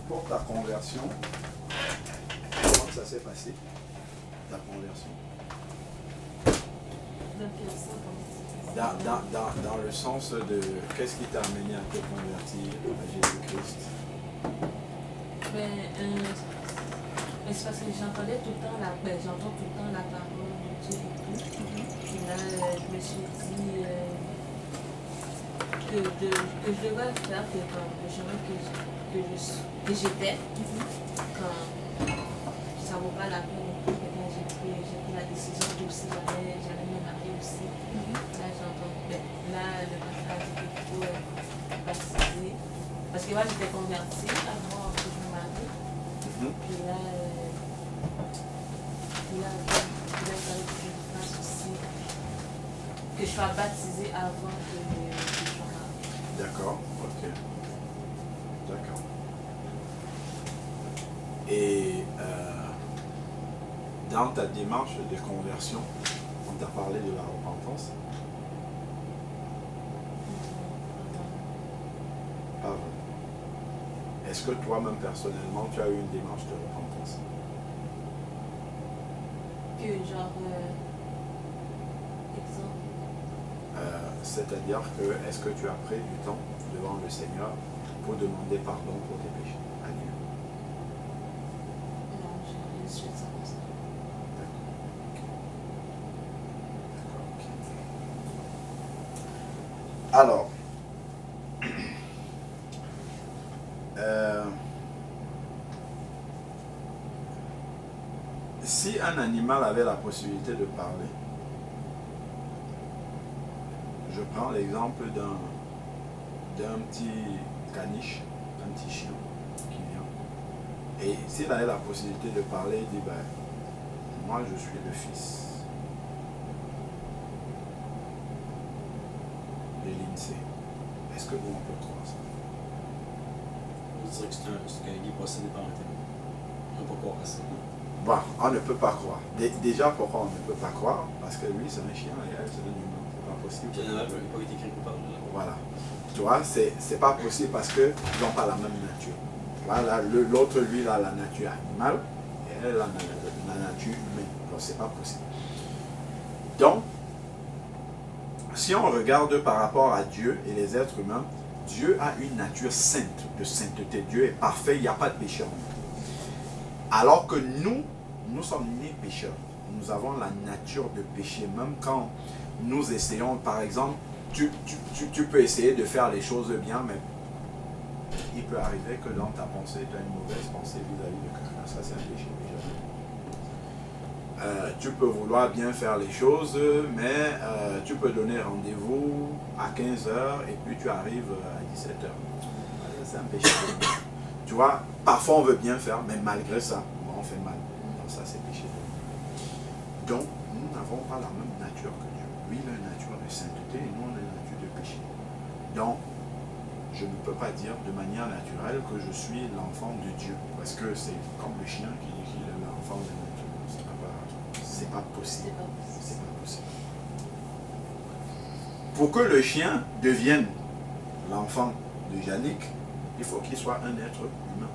pour ta conversion, comment ça s'est passé, ta conversion? Dans le sens de qu'est-ce qui t'a amené à te convertir à Jésus-Christ? C'est parce que j'entendais tout le temps j'entends tout le temps la parole de Dieu et tout. Puis là, je me suis dit que je devrais faire le chemin que j'étais. Quand ça ne vaut pas la peine. J'ai pris la décision que aussi j'allais me marier aussi. Là, j'entends. Là, le pasteur a dit qu'il faut baptiser. Parce que moi, j'étais convertie avant que je me marie. Puis là, il fallait que je fasse aussi, que je sois baptisée avant que je sois mariée. D'accord, ok. D'accord. Et dans ta démarche de conversion, on t'a parlé de la repentance? Pas vraiment. Est-ce que toi-même personnellement, tu as eu une démarche de repentance? Que genre, exemple? C'est-à-dire que, est-ce que tu as pris du temps devant le Seigneur pour demander pardon pour tes péchés à Dieu? Non, je suis ça comme ça. D'accord. Alors, si un animal avait la possibilité de parler, je prends l'exemple d'un petit caniche, un petit chien qui vient, et s'il avait la possibilité de parler, il dit, ben, moi je suis le fils de l'INSEE. Est-ce que nous on peut croire ça? Je dirais que c'est un guide possédé par un témoin. On ne peut pas croire à ça. Bon, on ne peut pas croire. Déjà, pourquoi on ne peut pas croire? Parce que lui, c'est un chien et elle, c'est un humain. C'est pas possible. Général, il n'a pas été écrit coupable. Voilà. Tu vois, c'est pas possible parce qu'ils n'ont pas la même nature. Voilà, l'autre, lui, il a la nature animale et elle a la nature humaine. Donc, c'est pas possible. Donc, si on regarde par rapport à Dieu et les êtres humains, Dieu a une nature sainte, de sainteté. Dieu est parfait, il n'y a pas de péché en nous. Alors que nous sommes nés pécheurs. Nous avons la nature de péché. Même quand nous essayons, par exemple, tu peux essayer de faire les choses bien, mais il peut arriver que dans ta pensée, tu as une mauvaise pensée vis-à-vis de quelqu'un. Ça, c'est un péché déjà. Tu peux vouloir bien faire les choses, mais tu peux donner rendez-vous à 15 h et puis tu arrives à 17 h. C'est un péché. Tu vois, parfois on veut bien faire, mais malgré ça, on fait mal. Donc ça, c'est péché. Donc, nous n'avons pas la même nature que Dieu. Lui, il a une nature de sainteté et nous, on a une nature de péché. Donc, je ne peux pas dire de manière naturelle que je suis l'enfant de Dieu. Parce que c'est comme le chien qui dit qu'il est l'enfant de Dieu. C'est pas possible. C'est pas possible. Pour que le chien devienne l'enfant de Yannick, il faut qu'il soit un être humain.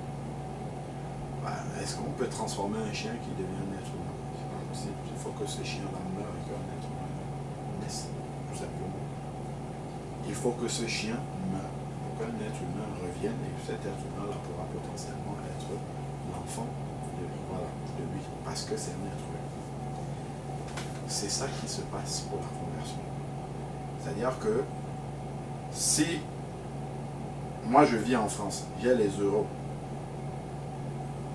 Est-ce qu'on peut transformer un chien qui devient un être humain? C'est pas possible. Il faut que ce chien-là meure et qu'un être humain naisse, tout simplement. Il faut que ce chien meure pour qu'un être humain revienne et cet être humain-là pourra potentiellement être l'enfant de lui, parce que c'est un être humain. C'est ça qui se passe pour la conversion. C'est-à-dire que si moi je vis en France, j'ai les euros.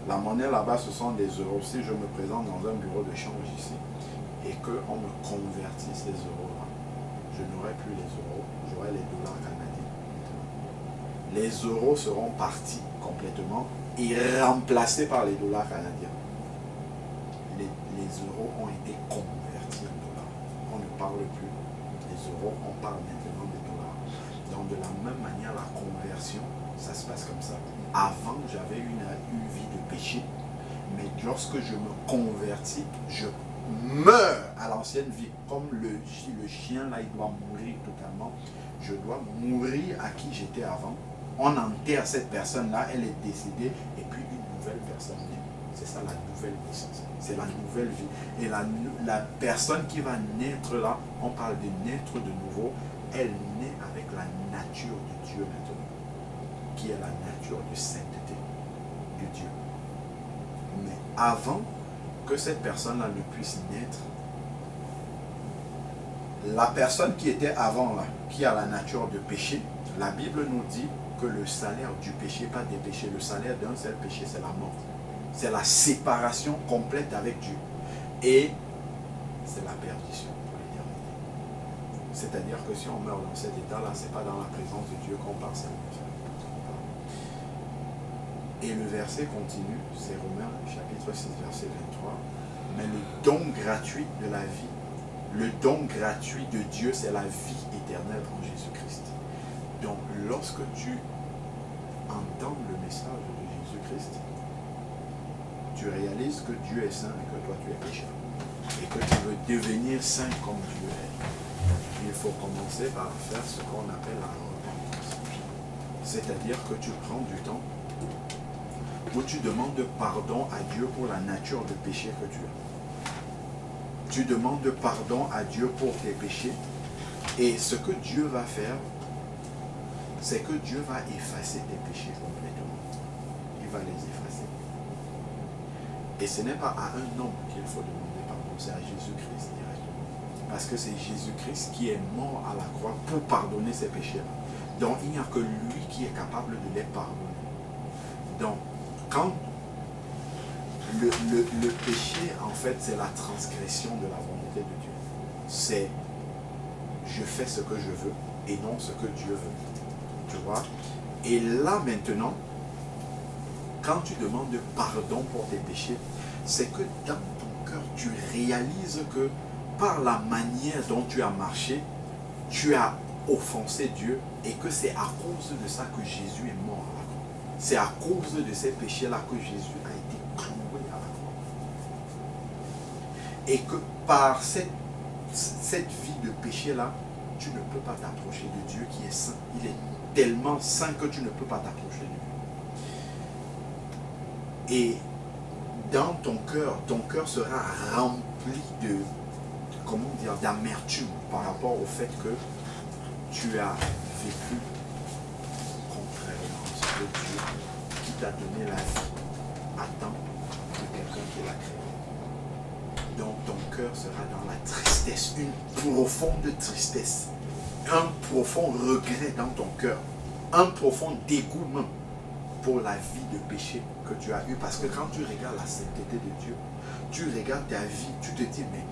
La monnaie là-bas, ce sont des euros. Si je me présente dans un bureau de change ici et qu'on me convertisse les euros-là, je n'aurai plus les euros, j'aurai les dollars canadiens. Les euros seront partis complètement et remplacés par les dollars canadiens. Les euros ont été convertis en dollars. On ne parle plus des euros, on parle maintenant des dollars. Donc de la même manière, la conversion, ça se passe comme ça. Avant, j'avais une vie de péché, mais lorsque je me convertis, je meurs à l'ancienne vie. Comme le chien, là, il doit mourir totalement. Je dois mourir à qui j'étais avant on enterre cette personne-là, elle est décédée, et puis une nouvelle personne naît. C'est ça la nouvelle naissance. C'est la nouvelle vie. Et la personne qui va naître là, on parle de naître de nouveau, elle naît avec la nature de Dieu maintenant, qui est la nature de sainteté de Dieu. Mais avant que cette personne-là ne puisse naître, la personne qui était avant là, qui a la nature de péché, la Bible nous dit que le salaire du péché, pas des péchés, le salaire d'un seul péché, c'est la mort. C'est la séparation complète avec Dieu. Et c'est la perdition pour l'éternité. C'est-à-dire que si on meurt dans cet état-là, ce n'est pas dans la présence de Dieu qu'on part, c'est l'enfer. Et le verset continue, c'est Romains chapitre 6, verset 23. Mais le don gratuit de la vie, le don gratuit de Dieu, c'est la vie éternelle en Jésus-Christ. Donc, lorsque tu entends le message de Jésus-Christ, tu réalises que Dieu est saint et que toi tu es pécheur. Et que tu veux devenir saint comme Dieu est. Il faut commencer par faire ce qu'on appelle la repentance. C'est-à-dire que tu prends du temps où tu demandes pardon à Dieu pour la nature de péché que tu as. Tu demandes pardon à Dieu pour tes péchés. Et ce que Dieu va faire, c'est que Dieu va effacer tes péchés complètement. Il va les effacer. Et ce n'est pas à un homme qu'il faut demander pardon, c'est à Jésus-Christ directement. Parce que c'est Jésus-Christ qui est mort à la croix pour pardonner ces péchés-là. Donc il n'y a que lui qui est capable de les pardonner. Donc, quand le péché, en fait, c'est la transgression de la volonté de Dieu. C'est je fais ce que je veux et non ce que Dieu veut. Tu vois? Et là maintenant, quand tu demandes pardon pour tes péchés, c'est que dans ton cœur, tu réalises que par la manière dont tu as marché, tu as offensé Dieu et que c'est à cause de ça que Jésus est mort à la croix. C'est à cause de ces péchés-là que Jésus a été cloué à la croix. Et que par cette vie de péché-là, tu ne peux pas t'approcher de Dieu qui est saint. Il est tellement saint que tu ne peux pas t'approcher de lui. Et dans ton cœur sera rempli de, comment dire, d'amertume par rapport au fait que tu as vécu contrairement à ce que Dieu qui t'a donné la vie attend de quelqu'un qui l'a créé. Donc ton cœur sera dans la tristesse, une profonde tristesse, un profond regret dans ton cœur, un profond dégoût pour la vie de péché que tu as eu. Parce que quand tu regardes la sainteté de Dieu, tu regardes ta vie, tu te dis, mais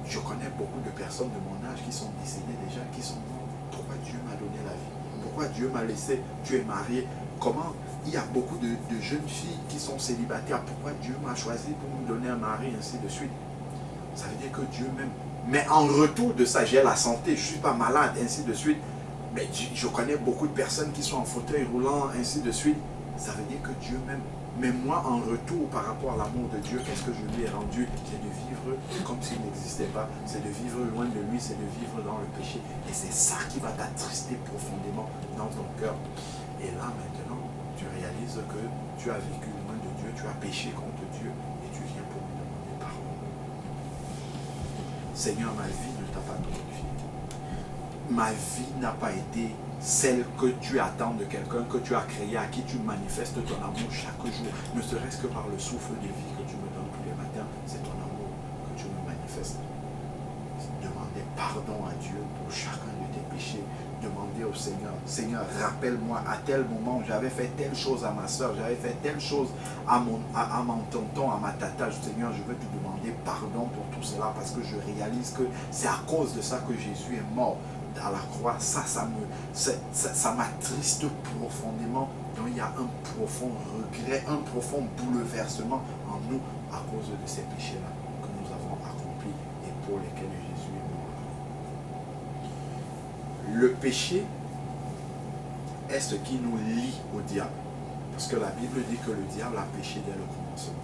je connais beaucoup de personnes de mon âge qui sont décédées déjà, qui sont mortes. Pourquoi Dieu m'a donné la vie? Pourquoi Dieu m'a laissé? Tu es marié. Comment il y a beaucoup de jeunes filles qui sont célibataires? Pourquoi Dieu m'a choisi pour me donner un mari, ainsi de suite? Ça veut dire que Dieu m'aime. Mais en retour de ça, j'ai la santé, je ne suis pas malade, ainsi de suite. Mais je connais beaucoup de personnes qui sont en fauteuil roulant, ainsi de suite. Ça veut dire que Dieu m'aime. Mais moi, en retour par rapport à l'amour de Dieu, qu'est-ce que je lui ai rendu? C'est de vivre comme s'il n'existait pas. C'est de vivre loin de lui, c'est de vivre dans le péché. Et c'est ça qui va t'attrister profondément dans ton cœur. Et là, maintenant, tu réalises que tu as vécu loin de Dieu, tu as péché contre Dieu et tu viens pour lui demander pardon. Seigneur, ma vie ne t'a pas glorifié. Ma vie n'a pas été celle que tu attends de quelqu'un que tu as créé, à qui tu manifestes ton amour chaque jour, ne serait-ce que par le souffle de vie que tu me donnes tous les matins, c'est ton amour que tu me manifestes. Demandez pardon à Dieu pour chacun de tes péchés. Demandez au Seigneur, Seigneur, rappelle-moi à tel moment, j'avais fait telle chose à ma soeur, j'avais fait telle chose à mon tonton, à ma tata. Seigneur, je veux te demander pardon pour tout cela parce que je réalise que c'est à cause de ça que Jésus est mort à la croix. Ça m'attriste profondément. Donc il y a un profond regret, un profond bouleversement en nous à cause de ces péchés-là que nous avons accomplis et pour lesquels Jésus est mort. Le péché est ce qui nous lie au diable. Parce que la Bible dit que le diable a péché dès le commencement.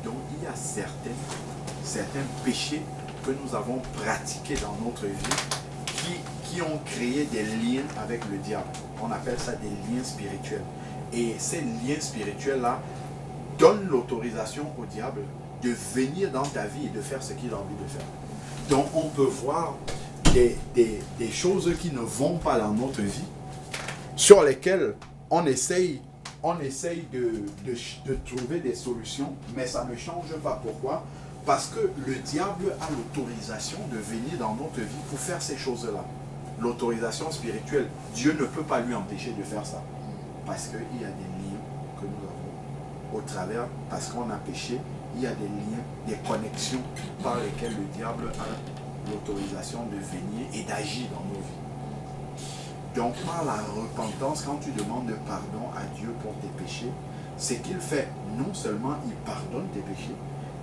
Donc il y a certains péchés que nous avons pratiqués dans notre vie qui ont créé des liens avec le diable. on appelle ça des liens spirituels. Et ces liens spirituels-là donnent l'autorisation au diable de venir dans ta vie et de faire ce qu'il a envie de faire. Donc on peut voir des choses qui ne vont pas dans notre vie, sur lesquelles on essaye de trouver des solutions, mais ça ne change pas. Pourquoi? Parce que le diable a l'autorisation de venir dans notre vie pour faire ces choses-là. L'autorisation spirituelle, Dieu ne peut pas lui empêcher de faire ça. Parce qu'il y a des liens que nous avons au travers, parce qu'on a péché, il y a des liens, des connexions par lesquelles le diable a l'autorisation de venir et d'agir dans nos vies. Donc par la repentance, quand tu demandes pardon à Dieu pour tes péchés, ce qu'il fait, non seulement il pardonne tes péchés,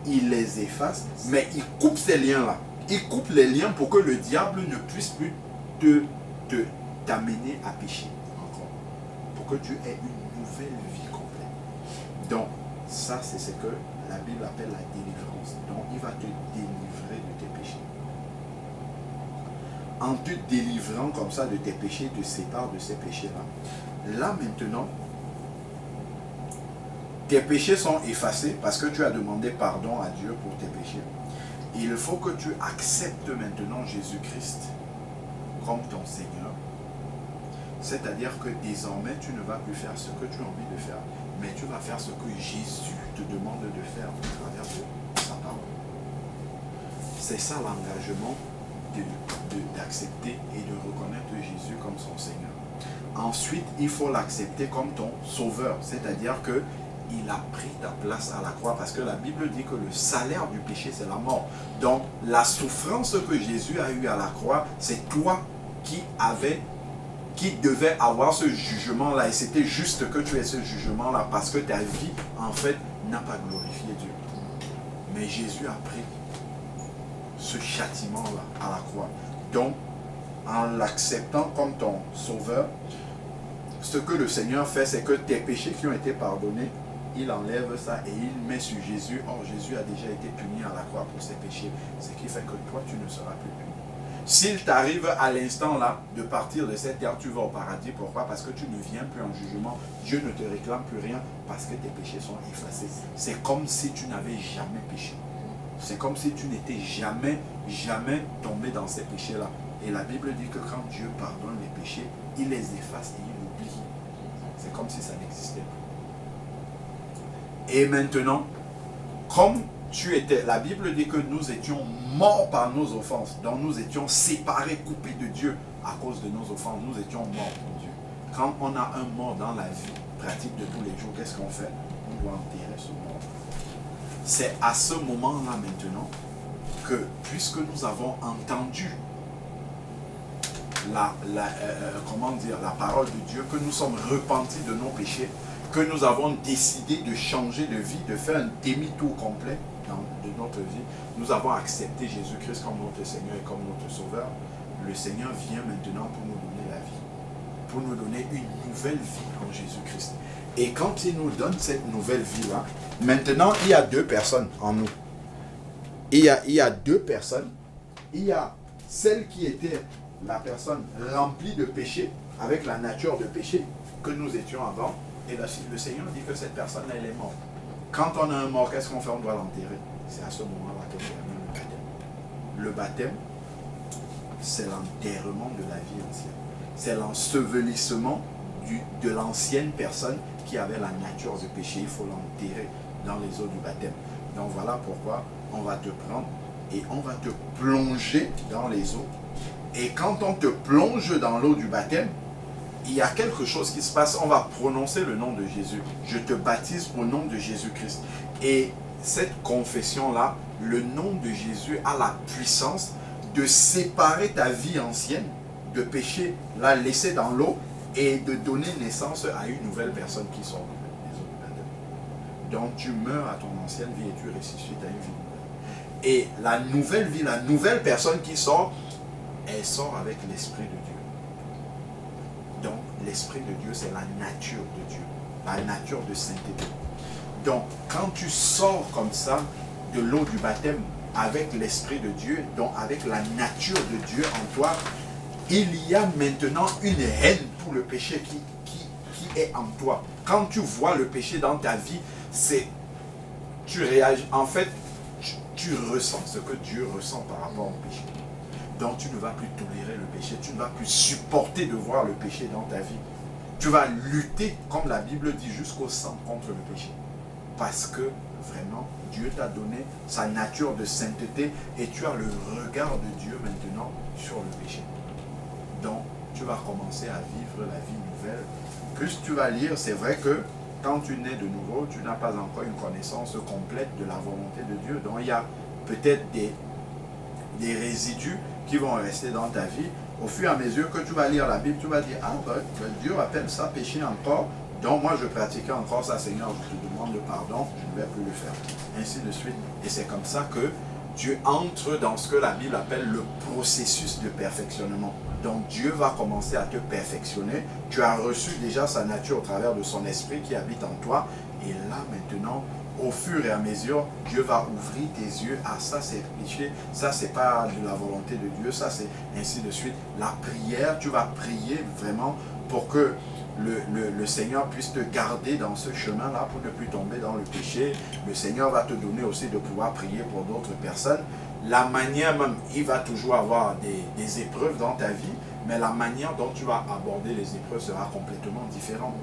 il les efface, mais il coupe ces liens-là. Il coupe les liens pour que le diable ne puisse plus t'amener à pécher encore. Pour que tu aies une nouvelle vie complète. Donc, ça c'est ce que la Bible appelle la délivrance. Donc, il va te délivrer de tes péchés. En te délivrant comme ça de tes péchés, te sépare de ces péchés-là. Là maintenant, tes péchés sont effacés parce que tu as demandé pardon à Dieu pour tes péchés. Il faut que tu acceptes maintenant Jésus-Christ comme ton Seigneur. C'est-à-dire que désormais, tu ne vas plus faire ce que tu as envie de faire, mais tu vas faire ce que Jésus te demande de faire au travers de sa parole. C'est ça l'engagement d'accepter et de reconnaître Jésus comme son Seigneur. Ensuite, il faut l'accepter comme ton sauveur, c'est-à-dire que il a pris ta place à la croix, parce que la Bible dit que le salaire du péché, c'est la mort. Donc, la souffrance que Jésus a eue à la croix, c'est toi qui devais avoir ce jugement-là. Et c'était juste que tu aies ce jugement-là, parce que ta vie, en fait, n'a pas glorifié Dieu. Mais Jésus a pris ce châtiment-là à la croix. Donc, en l'acceptant comme ton sauveur, ce que le Seigneur fait, c'est que tes péchés qui ont été pardonnés, il enlève ça et il met sur Jésus. Or, Jésus a déjà été puni à la croix pour ses péchés. Ce qui fait que toi, tu ne seras plus puni. S'il t'arrive à l'instant là de partir de cette terre, tu vas au paradis. Pourquoi? Parce que tu ne viens plus en jugement. Dieu ne te réclame plus rien parce que tes péchés sont effacés. C'est comme si tu n'avais jamais péché. C'est comme si tu n'étais jamais tombé dans ces péchés-là. Et la Bible dit que quand Dieu pardonne les péchés, il les efface et il oublie. C'est comme si ça n'existait pas. Et maintenant, comme tu étais, la Bible dit que nous étions morts par nos offenses. Donc nous étions séparés, coupés de Dieu à cause de nos offenses. Nous étions morts pour Dieu. Quand on a un mort dans la vie pratique de tous les jours, qu'est-ce qu'on fait? On doit enterrer ce mort. C'est à ce moment-là maintenant que, puisque nous avons entendu la parole de Dieu, que nous sommes repentis de nos péchés, que nous avons décidé de changer de vie, de faire un demi-tour complet de notre vie, nous avons accepté Jésus-Christ comme notre Seigneur et comme notre Sauveur. Le Seigneur vient maintenant pour nous donner la vie, pour nous donner une nouvelle vie en Jésus-Christ. Et quand il nous donne cette nouvelle vie-là, maintenant il y a deux personnes en nous. Il y a deux personnes. Il y a celle qui était la personne remplie de péché, avec la nature de péché que nous étions avant. Et le Seigneur dit que cette personne-là, elle est morte. Quand on a un mort, qu'est-ce qu'on fait? On doit l'enterrer. C'est à ce moment-là que vient le baptême. Le baptême, c'est l'enterrement de la vie ancienne. C'est l'ensevelissement de l'ancienne personne qui avait la nature de péché. Il faut l'enterrer dans les eaux du baptême. Donc voilà pourquoi on va te prendre et on va te plonger dans les eaux. Et quand on te plonge dans l'eau du baptême, il y a quelque chose qui se passe. On va prononcer le nom de Jésus. Je te baptise au nom de Jésus-Christ. Et cette confession-là, le nom de Jésus a la puissance de séparer ta vie ancienne de péché, la laisser dans l'eau et de donner naissance à une nouvelle personne qui sort des eaux du baptême. Donc tu meurs à ton ancienne vie et tu ressuscites à une vie nouvelle. Et la nouvelle vie, la nouvelle personne qui sort, elle sort avec l'Esprit de Dieu. Donc, l'Esprit de Dieu, c'est la nature de Dieu, la nature de sainteté. Donc, quand tu sors comme ça de l'eau du baptême avec l'Esprit de Dieu, donc avec la nature de Dieu en toi, il y a maintenant une haine pour le péché qui est en toi. Quand tu vois le péché dans ta vie, tu réagis. En fait, tu ressens ce que Dieu ressent par rapport au péché. Donc tu ne vas plus tolérer le péché, tu ne vas plus supporter de voir le péché dans ta vie. Tu vas lutter, comme la Bible dit, jusqu'au sang contre le péché. Parce que vraiment, Dieu t'a donné sa nature de sainteté et tu as le regard de Dieu maintenant sur le péché. Donc, tu vas commencer à vivre la vie nouvelle. Plus tu vas lire, c'est vrai que quand tu nais de nouveau, tu n'as pas encore une connaissance complète de la volonté de Dieu. Donc, il y a peut-être des résidus qui vont rester dans ta vie. Au fur et à mesure que tu vas lire la Bible, tu vas dire, ah ben, Dieu appelle ça péché encore. Donc moi je pratiquais encore ça, Seigneur, je te demande pardon, je ne vais plus le faire. Ainsi de suite. Et c'est comme ça que tu entres dans ce que la Bible appelle le processus de perfectionnement. Donc Dieu va commencer à te perfectionner. Tu as reçu déjà sa nature au travers de son esprit qui habite en toi. Et là maintenant, au fur et à mesure, Dieu va ouvrir tes yeux. Ah, ça c'est péché, ça c'est pas de la volonté de Dieu, ça c'est ainsi de suite. La prière, tu vas prier vraiment pour que le Seigneur puisse te garder dans ce chemin-là pour ne plus tomber dans le péché. Le Seigneur va te donner aussi de pouvoir prier pour d'autres personnes. La manière même, il va toujours avoir des épreuves dans ta vie, mais la manière dont tu vas aborder les épreuves sera complètement différente.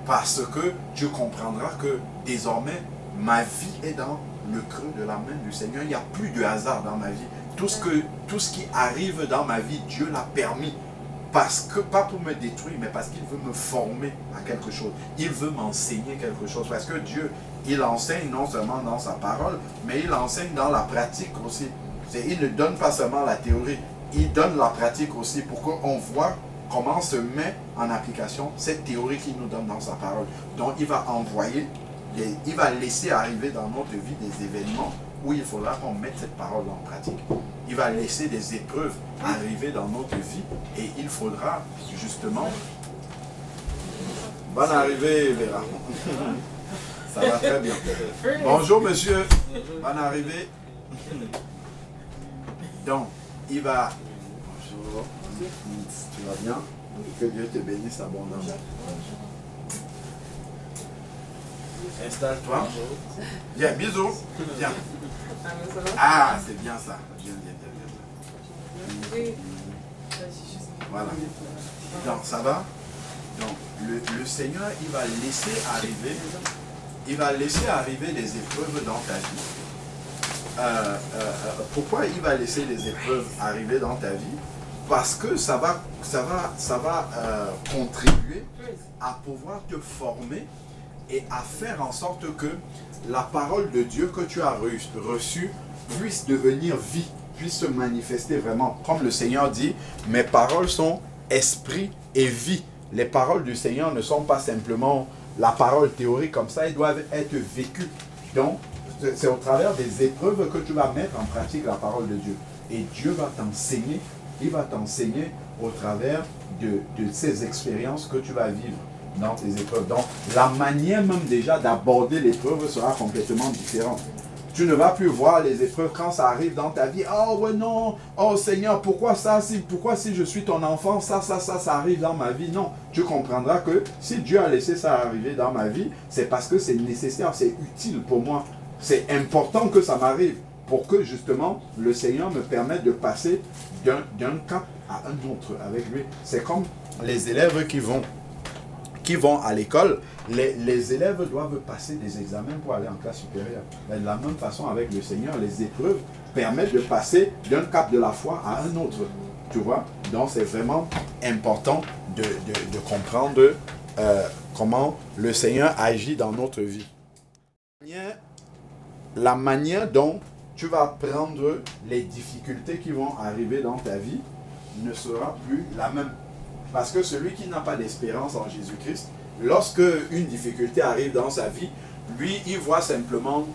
Parce que tu comprendras que désormais, ma vie est dans le creux de la main du Seigneur. Il n'y a plus de hasard dans ma vie. Tout ce qui arrive dans ma vie, Dieu l'a permis. Parce que, pas pour me détruire, mais parce qu'il veut me former à quelque chose. Il veut m'enseigner quelque chose. Parce que Dieu, il enseigne non seulement dans sa parole, mais il enseigne dans la pratique aussi. Il ne donne pas seulement la théorie, il donne la pratique aussi pour qu'on voit comment se met en application cette théorie qu'il nous donne dans sa parole. Donc il va envoyer, il va laisser arriver dans notre vie des événements où il faudra qu'on mette cette parole en pratique. Il va laisser des épreuves arriver dans notre vie et il faudra justement... Bonne arrivée, Vera. Ça va très bien. Bonjour, monsieur. Bonne arrivée. Donc, il va... Bonjour. Tu vas bien? Que Dieu te bénisse abondamment. Installe-toi. Viens, bisous. Viens. Ah, c'est bien ça. Viens. Voilà. Donc, ça va? Donc, le Seigneur, il va laisser arriver des épreuves dans ta vie. Pourquoi il va laisser des épreuves arriver dans ta vie? Parce que ça va contribuer à pouvoir te former et à faire en sorte que la parole de Dieu que tu as reçue puisse devenir vie, puisse se manifester vraiment. Comme le Seigneur dit, mes paroles sont esprit et vie. Les paroles du Seigneur ne sont pas simplement la parole théorique comme ça, elles doivent être vécues. Donc, c'est au travers des épreuves que tu vas mettre en pratique la parole de Dieu. Et Dieu va t'enseigner, il va t'enseigner au travers de ces expériences que tu vas vivre dans tes épreuves. Donc, la manière même déjà d'aborder l'épreuve sera complètement différente. Tu ne vas plus voir les épreuves quand ça arrive dans ta vie. Oh ouais non, oh Seigneur, pourquoi ça, pourquoi si je suis ton enfant, ça arrive dans ma vie. Non, tu comprendras que si Dieu a laissé ça arriver dans ma vie, c'est parce que c'est nécessaire, c'est utile pour moi. C'est important que ça m'arrive pour que justement le Seigneur me permette de passer d'un cap à un autre avec lui. C'est comme les élèves qui vont à l'école. Les élèves doivent passer des examens pour aller en classe supérieure. Mais de la même façon, avec le Seigneur, les épreuves permettent de passer d'un cap de la foi à un autre. Tu vois? Donc, c'est vraiment important de comprendre comment le Seigneur agit dans notre vie. La manière dont tu vas prendre les difficultés qui vont arriver dans ta vie ne sera plus la même. Parce que celui qui n'a pas d'espérance en Jésus-Christ, lorsque une difficulté arrive dans sa vie, lui, il voit simplement,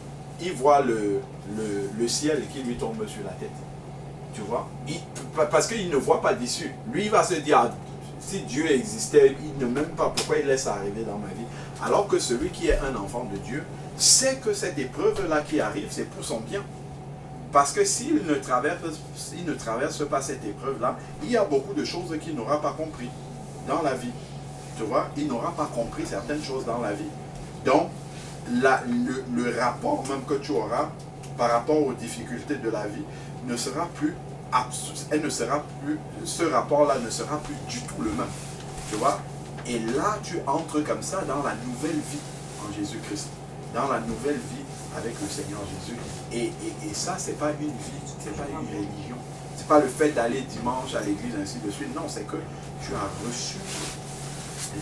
le ciel qui lui tombe sur la tête. Tu vois? Parce qu'il ne voit pas d'issue. Lui, il va se dire, ah, si Dieu existait, il ne m'aime pas, pourquoi il laisse ça arriver dans ma vie? Alors que celui qui est un enfant de Dieu sait que cette épreuve-là qui arrive, c'est pour son bien. Parce que s'il ne traverse pas cette épreuve-là, il y a beaucoup de choses qu'il n'aura pas compris dans la vie. Tu vois, il n'aura pas compris certaines choses dans la vie. Donc, le rapport même que tu auras par rapport aux difficultés de la vie ne sera plus ce rapport-là ne sera plus du tout le même. Tu vois? Et là, tu entres comme ça dans la nouvelle vie en Jésus-Christ. Dans la nouvelle vie avec le Seigneur Jésus. Et ça, c'est pas une vie, c'est pas une religion. C'est pas le fait d'aller dimanche à l'église, ainsi de suite. Non, c'est que tu as reçu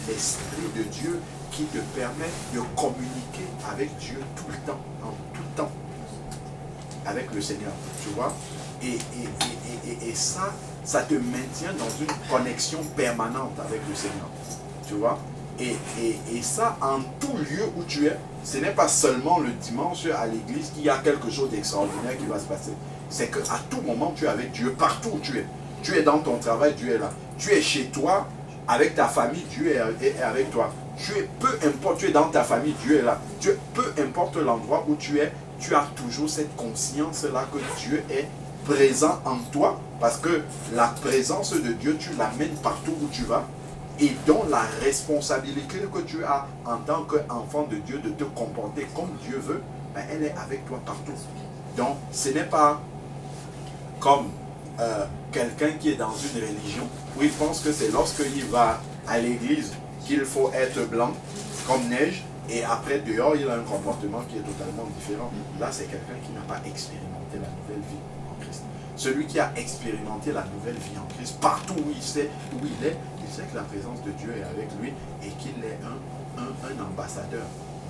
l'Esprit de Dieu qui te permet de communiquer avec Dieu tout le temps, en tout temps, avec le Seigneur. Tu vois? Et ça te maintient dans une connexion permanente avec le Seigneur. Tu vois? Et ça, en tout lieu où tu es, ce n'est pas seulement le dimanche à l'église qu'il y a quelque chose d'extraordinaire qui va se passer. C'est qu'à tout moment, tu es avec Dieu, partout où tu es. Tu es dans ton travail, Dieu est là. Tu es chez toi, avec ta famille, Dieu est avec toi. Peu importe, tu es dans ta famille, Dieu est là. Peu importe l'endroit où tu es, tu as toujours cette conscience-là que Dieu est présent en toi. Parce que la présence de Dieu, tu l'amènes partout où tu vas. Et dont la responsabilité que tu as en tant qu'enfant de Dieu de te comporter comme Dieu veut, ben elle est avec toi partout. Donc, ce n'est pas comme quelqu'un qui est dans une religion où il pense que c'est lorsqu'il va à l'église qu'il faut être blanc comme neige et après dehors il a un comportement qui est totalement différent. Là, c'est quelqu'un qui n'a pas expérimenté la nouvelle vie en Christ. Celui qui a expérimenté la nouvelle vie en Christ, partout où il sait où il sait que la présence de Dieu est avec lui et qu'il est un ambassadeur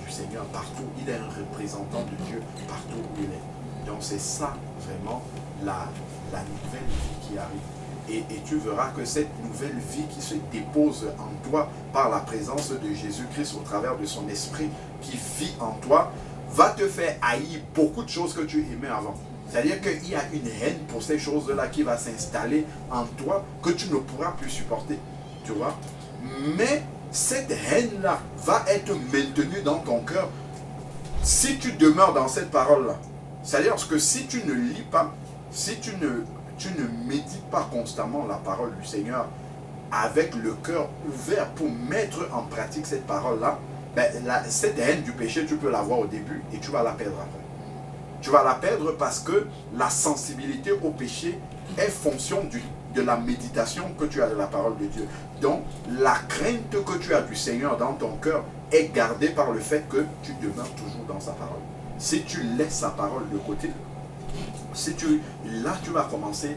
du Seigneur partout. Il est un représentant de Dieu partout où il est. Donc c'est ça vraiment la nouvelle vie qui arrive. Et tu verras que cette nouvelle vie qui se dépose en toi par la présence de Jésus-Christ au travers de son esprit qui vit en toi, va te faire haïr beaucoup de choses que tu aimais avant. C'est-à-dire qu'il y a une haine pour ces choses-là qui va s'installer en toi que tu ne pourras plus supporter. Tu vois? Mais cette haine-là va être maintenue dans ton cœur si tu demeures dans cette parole-là. C'est-à-dire que si tu ne lis pas, si tu ne médites pas constamment la parole du Seigneur avec le cœur ouvert pour mettre en pratique cette parole-là, ben, cette haine du péché, tu peux l'avoir au début et tu vas la perdre après. Tu vas la perdre parce que la sensibilité au péché est fonction de la méditation que tu as de la parole de Dieu. Donc, la crainte que tu as du Seigneur dans ton cœur est gardée par le fait que tu demeures toujours dans sa parole. Si tu laisses sa parole de côté, là tu vas commencer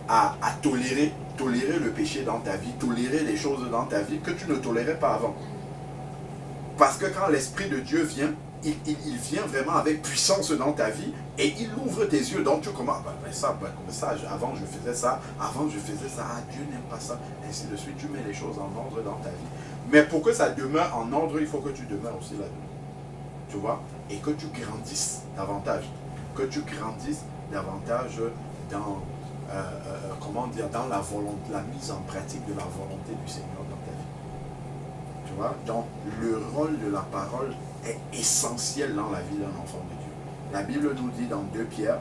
à tolérer le péché dans ta vie, tolérer les choses dans ta vie que tu ne tolérais pas avant. Parce que quand l'Esprit de Dieu vient, il vient vraiment avec puissance dans ta vie et il ouvre tes yeux. Donc tu commences, avant je faisais ça, Dieu n'aime pas ça, ainsi de suite. Tu mets les choses en ordre dans ta vie. Mais pour que ça demeure en ordre, il faut que tu demeures aussi là-dedans. Tu vois? Et que tu grandisses davantage. Que tu grandisses davantage dans, dans la volonté, la mise en pratique de la volonté du Seigneur dans ta vie. Tu vois? Donc le rôle de la parole est essentiel dans la vie d'un enfant de Dieu. La Bible nous dit dans 2 Pierre,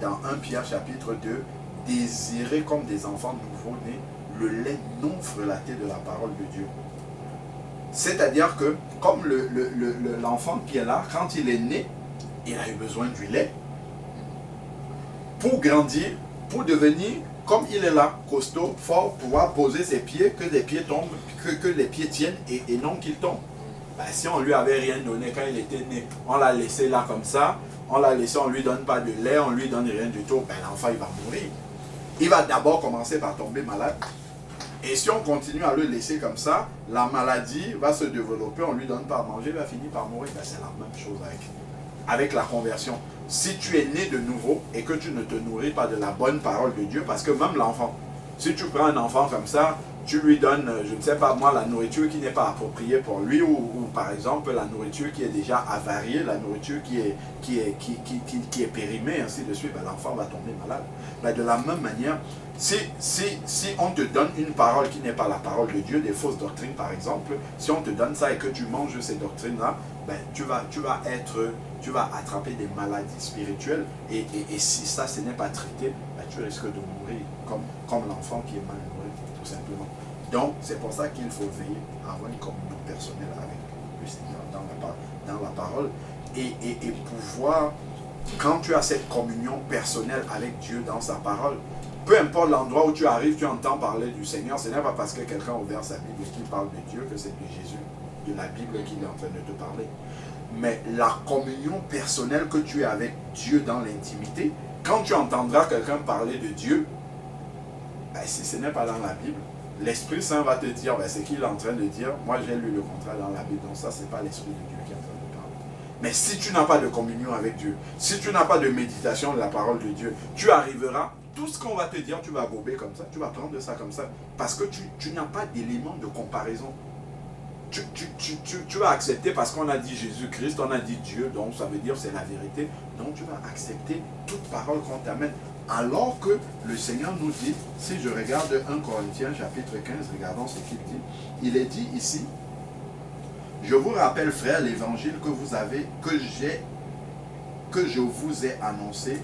dans 1 Pierre chapitre 2, désirez comme des enfants nouveau-nés le lait non frelaté de la parole de Dieu. C'est-à-dire que comme l'enfant qui est là, quand il est né, il a eu besoin du lait pour grandir, pour devenir comme il est là, costaud, fort, pouvoir poser ses pieds, que les pieds tombent, que les pieds tiennent et non qu'ils tombent. Ben, si on ne lui avait rien donné quand il était né, on l'a laissé là comme ça, on l'a laissé, on ne lui donne pas de lait, on ne lui donne rien du tout, ben, l'enfant il va mourir. Il va d'abord commencer par tomber malade. Et si on continue à le laisser comme ça, la maladie va se développer, on ne lui donne pas à manger, il va finir par mourir. Ben, c'est la même chose avec la conversion. Si tu es né de nouveau et que tu ne te nourris pas de la bonne parole de Dieu, parce que même l'enfant, si tu prends un enfant comme ça, tu lui donnes, je ne sais pas moi, la nourriture qui n'est pas appropriée pour lui, ou par exemple la nourriture qui est déjà avariée, la nourriture qui est périmée, ainsi de suite, ben, l'enfant va tomber malade. Ben, de la même manière, si on te donne une parole qui n'est pas la parole de Dieu, des fausses doctrines par exemple, si on te donne ça et que tu manges ces doctrines-là, ben, tu vas attraper des maladies spirituelles, et si ça, ce n'est pas traité, ben, tu risques de mourir comme l'enfant qui est mal nourri, tout simplement. Donc, c'est pour ça qu'il faut veiller à avoir une communion personnelle avec le Seigneur dans la parole, et pouvoir, quand tu as cette communion personnelle avec Dieu dans sa parole, peu importe l'endroit où tu arrives, tu entends parler du Seigneur, ce n'est pas parce que quelqu'un a ouvert sa Bible et qu'il parle de Dieu que c'est de Jésus, de la Bible qu'il est en train de te parler. Mais la communion personnelle que tu as avec Dieu dans l'intimité, quand tu entendras quelqu'un parler de Dieu, ben, si ce n'est pas dans la Bible, l'Esprit Saint va te dire, ben, c'est qu'il est en train de dire, moi j'ai lu le contraire dans la Bible, donc ça c'est pas l'Esprit de Dieu qui est en train de parler. Mais si tu n'as pas de communion avec Dieu, si tu n'as pas de méditation de la parole de Dieu, tu arriveras, tout ce qu'on va te dire, tu vas gober comme ça, tu vas prendre ça comme ça, parce que tu n'as pas d'élément de comparaison. Tu vas accepter parce qu'on a dit Jésus-Christ, on a dit Dieu, donc ça veut dire c'est la vérité. Donc tu vas accepter toute parole qu'on t'amène. Alors que le Seigneur nous dit, si je regarde 1 Corinthiens chapitre 15, regardons ce qu'il dit. Il est dit ici, je vous rappelle frères l'évangile que je vous ai annoncé,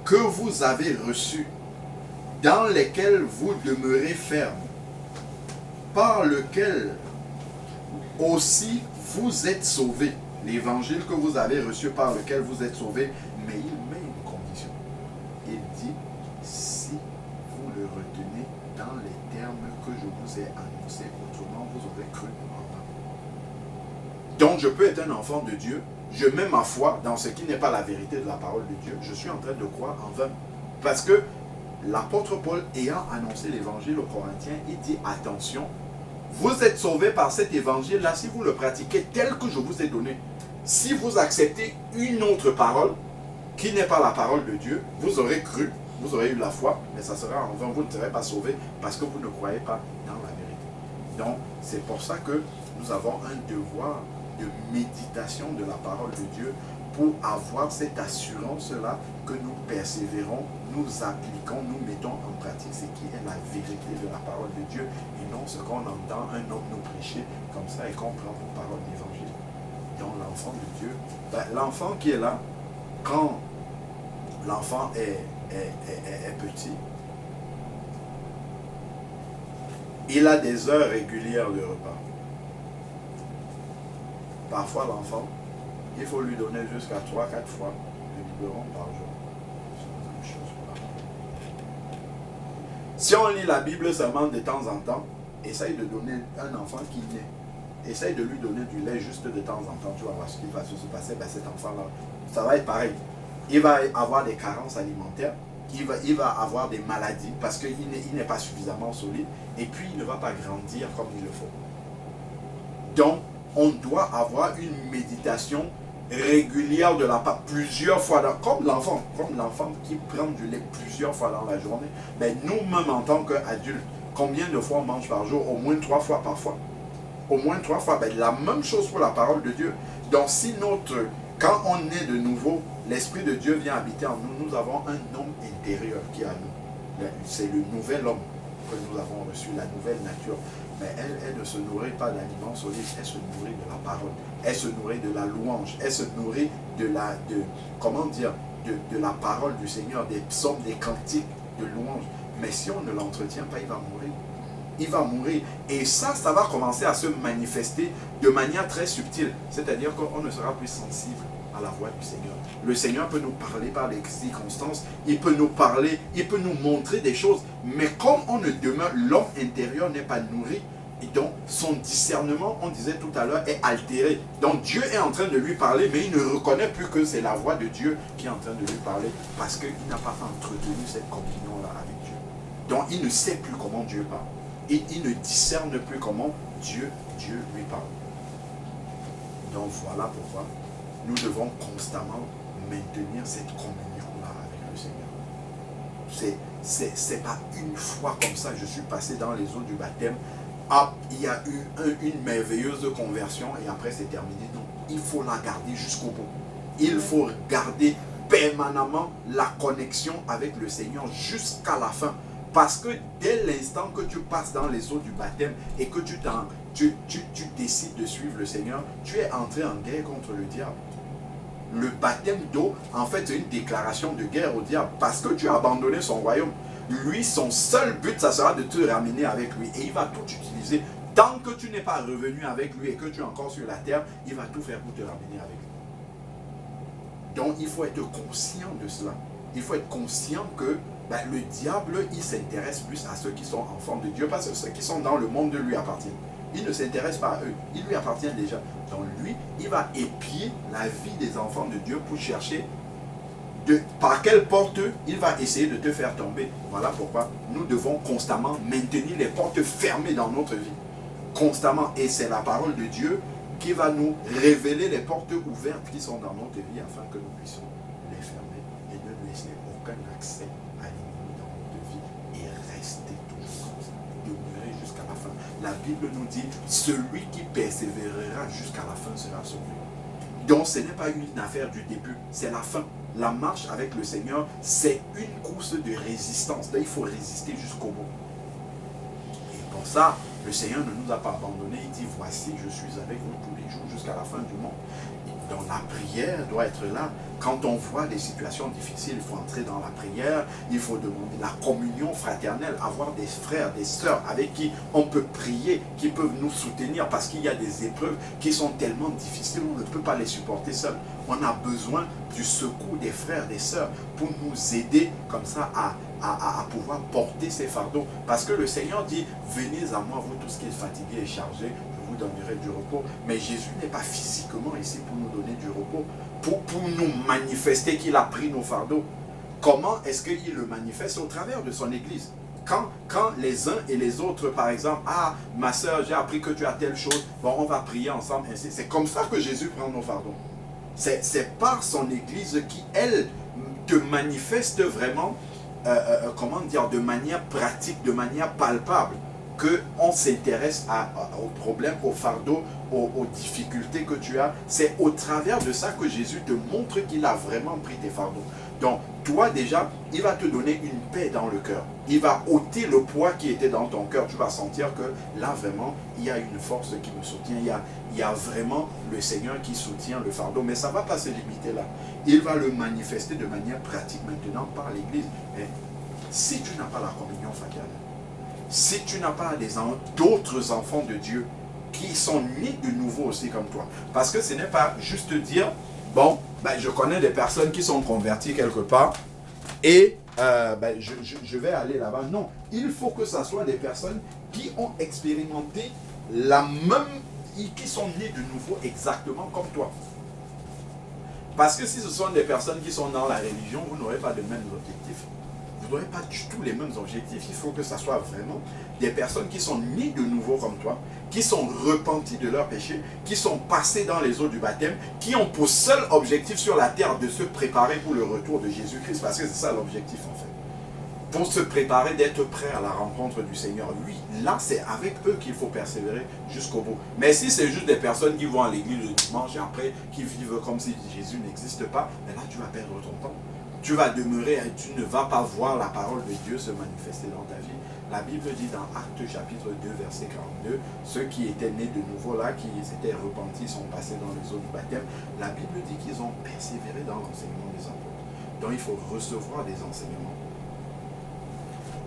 que vous avez reçu, dans lesquels vous demeurez fermes, par lequel aussi vous êtes sauvés. L'évangile que vous avez reçu, par lequel vous êtes sauvés, mais il met une condition. Il dit, si vous le retenez dans les termes que je vous ai annoncés, autrement vous aurez cru en vain. Donc je peux être un enfant de Dieu, je mets ma foi dans ce qui n'est pas la vérité de la parole de Dieu, je suis en train de croire en vain. Parce que l'apôtre Paul, ayant annoncé l'évangile aux Corinthiens, il dit, attention, vous êtes sauvés par cet évangile-là si vous le pratiquez tel que je vous ai donné. Si vous acceptez une autre parole qui n'est pas la parole de Dieu, vous aurez cru, vous aurez eu la foi, mais ça sera en vain, vous ne serez pas sauvés parce que vous ne croyez pas dans la vérité. Donc, c'est pour ça que nous avons un devoir de méditation de la parole de Dieu pour avoir cette assurance-là que nous persévérons, nous appliquons, nous mettons en pratique ce qui est la vérité de la parole de Dieu et non ce qu'on entend un homme nous prêcher comme ça et qu'on prend pour parole d'évangile. Donc l'enfant de Dieu, ben, l'enfant qui est là, quand l'enfant est petit, il a des heures régulières de repas. Parfois l'enfant, il faut lui donner jusqu'à 3-4 fois le biberon par jour. Si on lit la Bible seulement de temps en temps, essaye de donner un enfant qui naît. Essaye de lui donner du lait juste de temps en temps. Tu vas voir ce qui va se passer. Ben, cet enfant-là, ça va être pareil. Il va avoir des carences alimentaires. Il va avoir des maladies parce qu'il n'est pas suffisamment solide. Et puis, il ne va pas grandir comme il le faut. Donc, on doit avoir une méditation régulière de la part, plusieurs fois, comme l'enfant qui prend du lait plusieurs fois dans la journée. Mais nous-mêmes en tant qu'adultes, combien de fois on mange par jour? Au moins 3 fois parfois. Au moins 3 fois. Ben, la même chose pour la parole de Dieu. Donc si quand on est de nouveau, l'Esprit de Dieu vient habiter en nous, nous avons un homme intérieur qui est à nous. C'est le nouvel homme que nous avons reçu, la nouvelle nature. Mais elle ne se nourrit pas d'aliments solides, elle se nourrit de la parole, elle se nourrit de la louange, elle se nourrit de la parole du Seigneur, des psaumes, des cantiques de louange. Mais si on ne l'entretient pas, il va mourir. Il va mourir. Et ça va commencer à se manifester de manière très subtile. C'est-à-dire qu'on ne sera plus sensible à la voix du Seigneur. Le Seigneur peut nous parler par des circonstances, il peut nous parler, il peut nous montrer des choses, mais comme on ne demeure, l'homme intérieur n'est pas nourri, et donc son discernement, on disait tout à l'heure, est altéré. Donc Dieu est en train de lui parler, mais il ne reconnaît plus que c'est la voix de Dieu qui est en train de lui parler, parce qu'il n'a pas entretenu cette communion-là avec Dieu. Donc il ne sait plus comment Dieu parle, et il ne discerne plus comment Dieu lui parle. Donc voilà pourquoi nous devons constamment maintenir cette communion-là avec le Seigneur. c'est pas une fois comme ça, je suis passé dans les eaux du baptême, hop, il y a eu une merveilleuse conversion et après c'est terminé. Non, il faut la garder jusqu'au bout. Il faut garder permanemment la connexion avec le Seigneur jusqu'à la fin. Parce que dès l'instant que tu passes dans les eaux du baptême et que tu décides de suivre le Seigneur, tu es entré en guerre contre le diable. Le baptême d'eau, en fait, c'est une déclaration de guerre au diable parce que tu as abandonné son royaume. Lui, son seul but, ça sera de te ramener avec lui. Et il va tout utiliser. Tant que tu n'es pas revenu avec lui et que tu es encore sur la terre, il va tout faire pour te ramener avec lui. Donc, il faut être conscient de cela. Il faut être conscient que le diable, il s'intéresse plus à ceux qui sont enfants de Dieu, parce que ceux qui sont dans le monde lui appartiennent. Il ne s'intéresse pas à eux, il lui appartient déjà. Donc lui, il va épier la vie des enfants de Dieu pour chercher par quelle porte il va essayer de te faire tomber. Voilà pourquoi nous devons constamment maintenir les portes fermées dans notre vie. Constamment. Et c'est la parole de Dieu qui va nous révéler les portes ouvertes qui sont dans notre vie afin que nous puissions les fermer et ne laisser aucun accès à l'ennemi dans notre vie et rester toujours comme ça, demeurer jusqu'à la fin. La Bible nous dit, celui qui persévérera jusqu'à la fin sera sauvé. Donc ce n'est pas une affaire du début, c'est la fin. La marche avec le Seigneur, c'est une course de résistance. Donc il faut résister jusqu'au bout. Et pour ça, le Seigneur ne nous a pas abandonnés. Il dit, voici, je suis avec vous tous les jours jusqu'à la fin du monde. Donc la prière doit être là. Quand on voit des situations difficiles, il faut entrer dans la prière. Il faut demander la communion fraternelle, avoir des frères, des sœurs avec qui on peut prier, qui peuvent nous soutenir parce qu'il y a des épreuves qui sont tellement difficiles, on ne peut pas les supporter seul. On a besoin du secours des frères, des sœurs pour nous aider comme ça à pouvoir porter ces fardeaux. Parce que le Seigneur dit, venez à moi, vous tous qui êtes fatigués et chargés, je vous donnerai du repos. Mais Jésus n'est pas physiquement ici pour nous donner du repos, pour nous manifester qu'il a pris nos fardeaux. Comment est-ce qu'il le manifeste? Au travers de son Église. Quand les uns et les autres, par exemple, ah, ma soeur, j'ai appris que tu as telle chose, bon, on va prier ensemble. C'est comme ça que Jésus prend nos fardeaux. C'est par son Église qui, elle, te manifeste vraiment, comment dire, de manière pratique, de manière palpable, qu'on s'intéresse aux problèmes, aux fardeaux, aux difficultés que tu as. C'est au travers de ça que Jésus te montre qu'il a vraiment pris tes fardeaux. Donc, toi déjà, il va te donner une paix dans le cœur. Il va ôter le poids qui était dans ton cœur. Tu vas sentir que là, vraiment, il y a une force qui me soutient. Il y a vraiment le Seigneur qui soutient le fardeau. Mais ça ne va pas se limiter là. Il va le manifester de manière pratique maintenant par l'Église. Mais si tu n'as pas la communion fraternelle, si tu n'as pas d'autres enfants de Dieu qui sont nés de nouveau aussi comme toi, parce que ce n'est pas juste dire, bon, je connais des personnes qui sont converties quelque part et je vais aller là-bas. Non, il faut que ce soit des personnes qui ont expérimenté la même, qui sont nées de nouveau exactement comme toi. Parce que si ce sont des personnes qui sont dans la religion, vous n'aurez pas de mêmes objectifs. Vous n'aurez pas du tout les mêmes objectifs. Il faut que ce soit vraiment des personnes qui sont nées de nouveau comme toi, qui sont repenties de leurs péchés, qui sont passées dans les eaux du baptême, qui ont pour seul objectif sur la terre de se préparer pour le retour de Jésus-Christ, parce que c'est ça l'objectif en fait. Pour se préparer, d'être prêt à la rencontre du Seigneur. Lui, là, c'est avec eux qu'il faut persévérer jusqu'au bout. Mais si c'est juste des personnes qui vont à l'église le dimanche et après qui vivent comme si Jésus n'existe pas, ben là, tu vas perdre ton temps. Tu vas demeurer et tu ne vas pas voir la parole de Dieu se manifester dans ta vie. La Bible dit dans Actes chapitre 2, verset 42, ceux qui étaient nés de nouveau là, qui s'étaient repentis, sont passés dans les eaux du baptême, la Bible dit qu'ils ont persévéré dans l'enseignement des apôtres. Donc il faut recevoir des enseignements.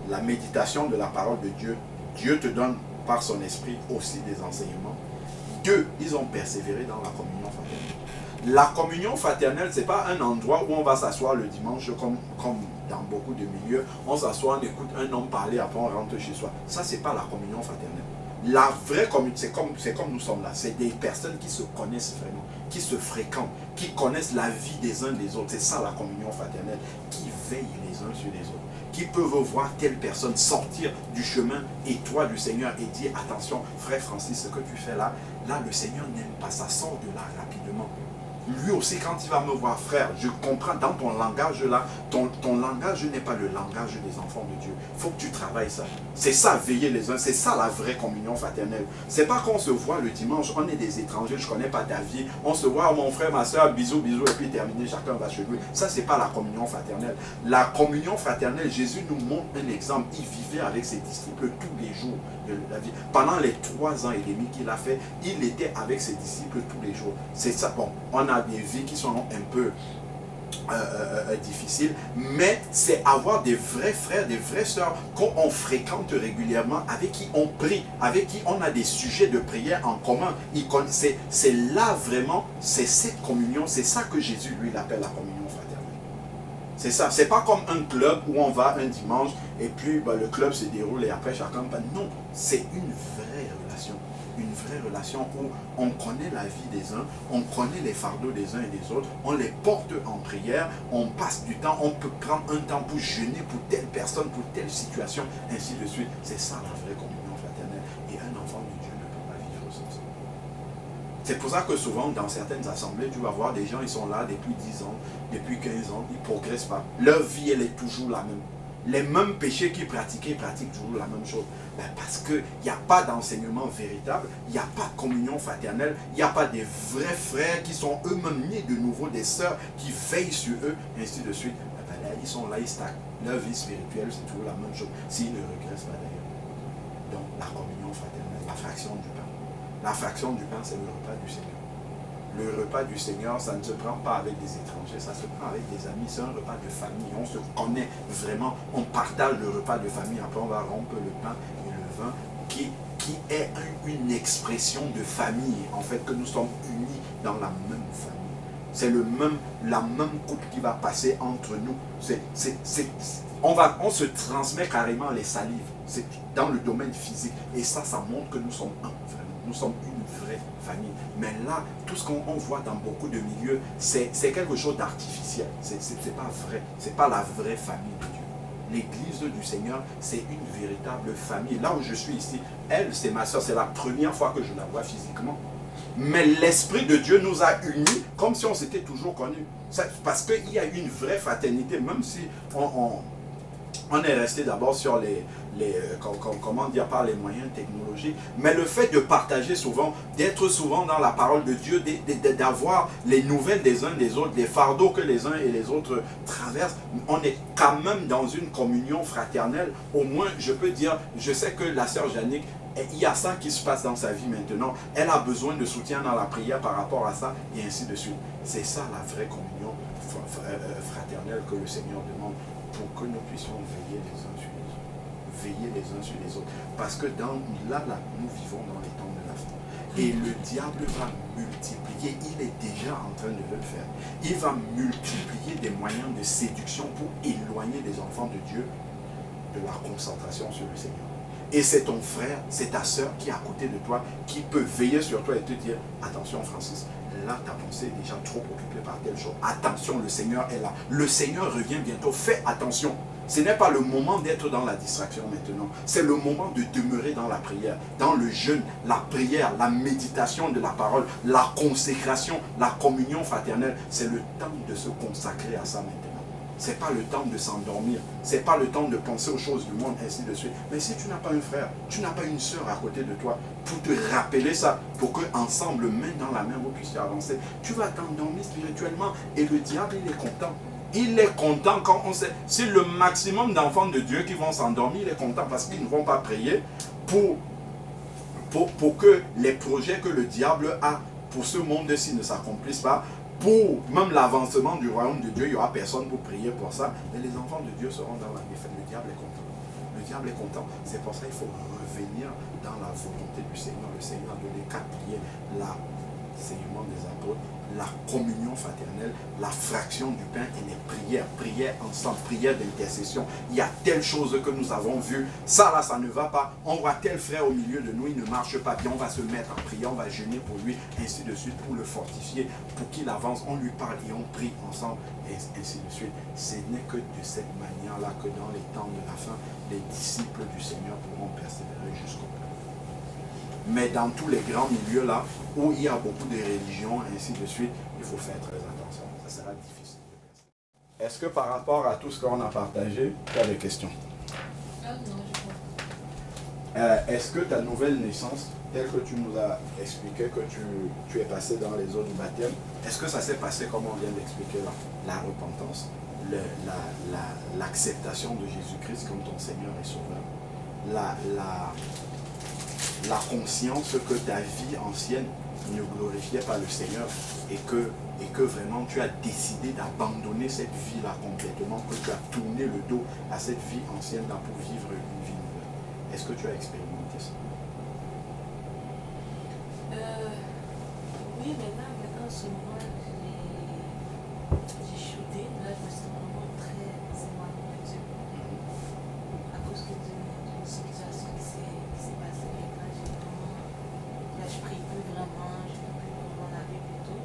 La méditation de la parole de Dieu, Dieu te donne par son esprit aussi des enseignements. Deux, ils ont persévéré dans la communion fraternelle. La communion fraternelle, ce n'est pas un endroit où on va s'asseoir le dimanche comme dans beaucoup de milieux. On s'assoit, on écoute un homme parler, après on rentre chez soi. Ça, ce n'est pas la communion fraternelle. La vraie communion, c'est comme nous sommes là. C'est des personnes qui se connaissent vraiment, qui se fréquentent, qui connaissent la vie des uns des autres. C'est ça la communion fraternelle, qui veillent les uns sur les autres, qui peuvent voir telle personne sortir du chemin étroit du Seigneur et dire, attention, frère Francis, ce que tu fais là, le Seigneur n'aime pas ça, sort de là rapidement. lui aussi, quand il va me voir, frère, je comprends dans ton langage là, ton langage n'est pas le langage des enfants de Dieu. Il faut que tu travailles ça. C'est ça, veiller les uns, c'est ça la vraie communion fraternelle. C'est pas qu'on se voit le dimanche, on est des étrangers, je connais pas ta vie, on se voit, oh, mon frère, ma soeur, bisous, bisous, et puis terminé, chacun va chez lui. Ça, c'est pas la communion fraternelle. La communion fraternelle, Jésus nous montre un exemple. Il vivait avec ses disciples tous les jours de la vie. Pendant les 3 ans et demi qu'il a fait, il était avec ses disciples tous les jours. C'est ça. Bon, on a des vies qui sont un peu difficiles, mais c'est avoir des vrais frères, des vraies sœurs qu'on fréquente régulièrement, avec qui on prie, avec qui on a des sujets de prière en commun. C'est là vraiment, c'est cette communion, c'est ça que Jésus lui appelle la communion fraternelle. C'est ça, c'est pas comme un club où on va un dimanche et puis le club se déroule et après chacun passe. Non, c'est une vraie relation. Une vraie relation où on connaît la vie des uns, on connaît les fardeaux des uns et des autres, on les porte en prière, on passe du temps, on peut prendre un temps pour jeûner pour telle personne, pour telle situation, ainsi de suite. C'est ça la vraie communion fraternelle. Et un enfant de Dieu ne peut pas vivre sans ça. C'est pour ça que souvent, dans certaines assemblées, tu vas voir des gens, ils sont là depuis 10 ans, depuis 15 ans, ils ne progressent pas. Leur vie, elle est toujours la même. Les mêmes péchés qu'ils pratiquaient, ils pratiquent toujours la même chose. Ben parce qu'il n'y a pas d'enseignement véritable, il n'y a pas de communion fraternelle, il n'y a pas des vrais frères qui sont eux-mêmes nés de nouveau, des sœurs qui veillent sur eux, ainsi de suite. Ben là, ils sont là, ils stagnent. Leur vie spirituelle, c'est toujours la même chose, s'ils ne régressent pas d'ailleurs. Donc, la communion fraternelle, la fraction du pain. La fraction du pain, c'est le repas du Seigneur. Le repas du Seigneur, ça ne se prend pas avec des étrangers, ça se prend avec des amis, c'est un repas de famille, on se connaît vraiment, on partage le repas de famille, après on va rompre le pain et le vin, qui est une expression de famille, en fait, que nous sommes unis dans la même famille. C'est la même coupe qui va passer entre nous, on se transmet carrément les salives, c'est dans le domaine physique, et ça montre que nous sommes un, vraiment. Nous sommes une vraie famille. Mais là, tout ce qu'on voit dans beaucoup de milieux, c'est quelque chose d'artificiel. C'est pas vrai. C'est pas la vraie famille de Dieu. L'église du Seigneur, c'est une véritable famille. Là où je suis ici, elle, c'est ma soeur. C'est la première fois que je la vois physiquement. Mais l'Esprit de Dieu nous a unis comme si on s'était toujours connus. Parce qu'il y a une vraie fraternité, même si on est resté d'abord sur comment dire, par les moyens technologiques, mais le fait de partager souvent, d'être souvent dans la parole de Dieu, d'avoir les nouvelles des uns des autres, les fardeaux que les uns et les autres traversent, on est quand même dans une communion fraternelle. Au moins, je peux dire, je sais que la sœur Jannick, il y a ça qui se passe dans sa vie maintenant, elle a besoin de soutien dans la prière par rapport à ça, et ainsi de suite. C'est ça la vraie communion fraternelle que le Seigneur demande, pour que nous puissions veiller les uns sur les autres. Veiller les uns sur les autres. Parce que là, nous vivons dans les temps de la fin. Et le diable va multiplier, il est déjà en train de le faire. Il va multiplier des moyens de séduction pour éloigner les enfants de Dieu de la concentration sur le Seigneur. Et c'est ton frère, c'est ta soeur qui est à côté de toi, qui peut veiller sur toi et te dire, attention Francis, là ta pensée est déjà trop occupée par telle chose. Attention, le Seigneur est là. Le Seigneur revient bientôt, fais attention. Ce n'est pas le moment d'être dans la distraction maintenant. C'est le moment de demeurer dans la prière, dans le jeûne, la prière, la méditation de la parole, la consécration, la communion fraternelle. C'est le temps de se consacrer à ça maintenant. Ce n'est pas le temps de s'endormir. Ce n'est pas le temps de penser aux choses du monde, ainsi de suite. Mais si tu n'as pas un frère, tu n'as pas une soeur à côté de toi pour te rappeler ça, pour qu'ensemble, main dans la main, vous puissiez avancer, tu vas t'endormir spirituellement et le diable, il est content. Il est content quand on sait. Si le maximum d'enfants de Dieu qui vont s'endormir, il est content parce qu'ils ne vont pas prier pour que les projets que le diable a pour ce monde-ci ne s'accomplissent pas. Pour même l'avancement du royaume de Dieu, il n'y aura personne pour prier pour ça. Mais les enfants de Dieu seront dans la défaite. Le diable est content. Le diable est content. C'est pour ça qu'il faut revenir dans la volonté du Seigneur. Le Seigneur de les 4 piliers, l'enseignement des apôtres, la communion fraternelle, la fraction du pain et les prières. Prières ensemble, prières d'intercession. Il y a telle chose que nous avons vu. Ça là, ça ne va pas. On voit tel frère au milieu de nous, il ne marche pas bien. On va se mettre en prière, on va jeûner pour lui, ainsi de suite, pour le fortifier, pour qu'il avance. On lui parle et on prie ensemble, et ainsi de suite. Ce n'est que de cette manière-là que dans les temps de la fin, les disciples du Seigneur pourront persévérer jusqu'au bout. Mais dans tous les grands milieux là, où il y a beaucoup de religions, ainsi de suite, il faut faire très attention. Ça sera difficile. Est-ce que par rapport à tout ce qu'on a partagé, tu as des questions? Ah non, je crois. Est-ce que ta nouvelle naissance, telle que tu nous as expliqué que tu es passé dans les eaux du baptême, est-ce que ça s'est passé comme on vient d'expliquer là? La repentance, l'acceptation de Jésus-Christ comme ton Seigneur et Sauveur, la conscience que ta vie ancienne ne glorifiait pas le Seigneur et que vraiment tu as décidé d'abandonner cette vie-là complètement, que tu as tourné le dos à cette vie ancienne-là pour vivre une vie nouvelle. Est-ce que tu as expérimenté ça? Oui, mais là, maintenant, ce mois, j'ai shooté. Là, je me sens vraiment très éloignée de Dieu. À cause que d'une situation qui s'est passée. Là, je prie plus vraiment, je ne peux plus vraiment la Bible et tout.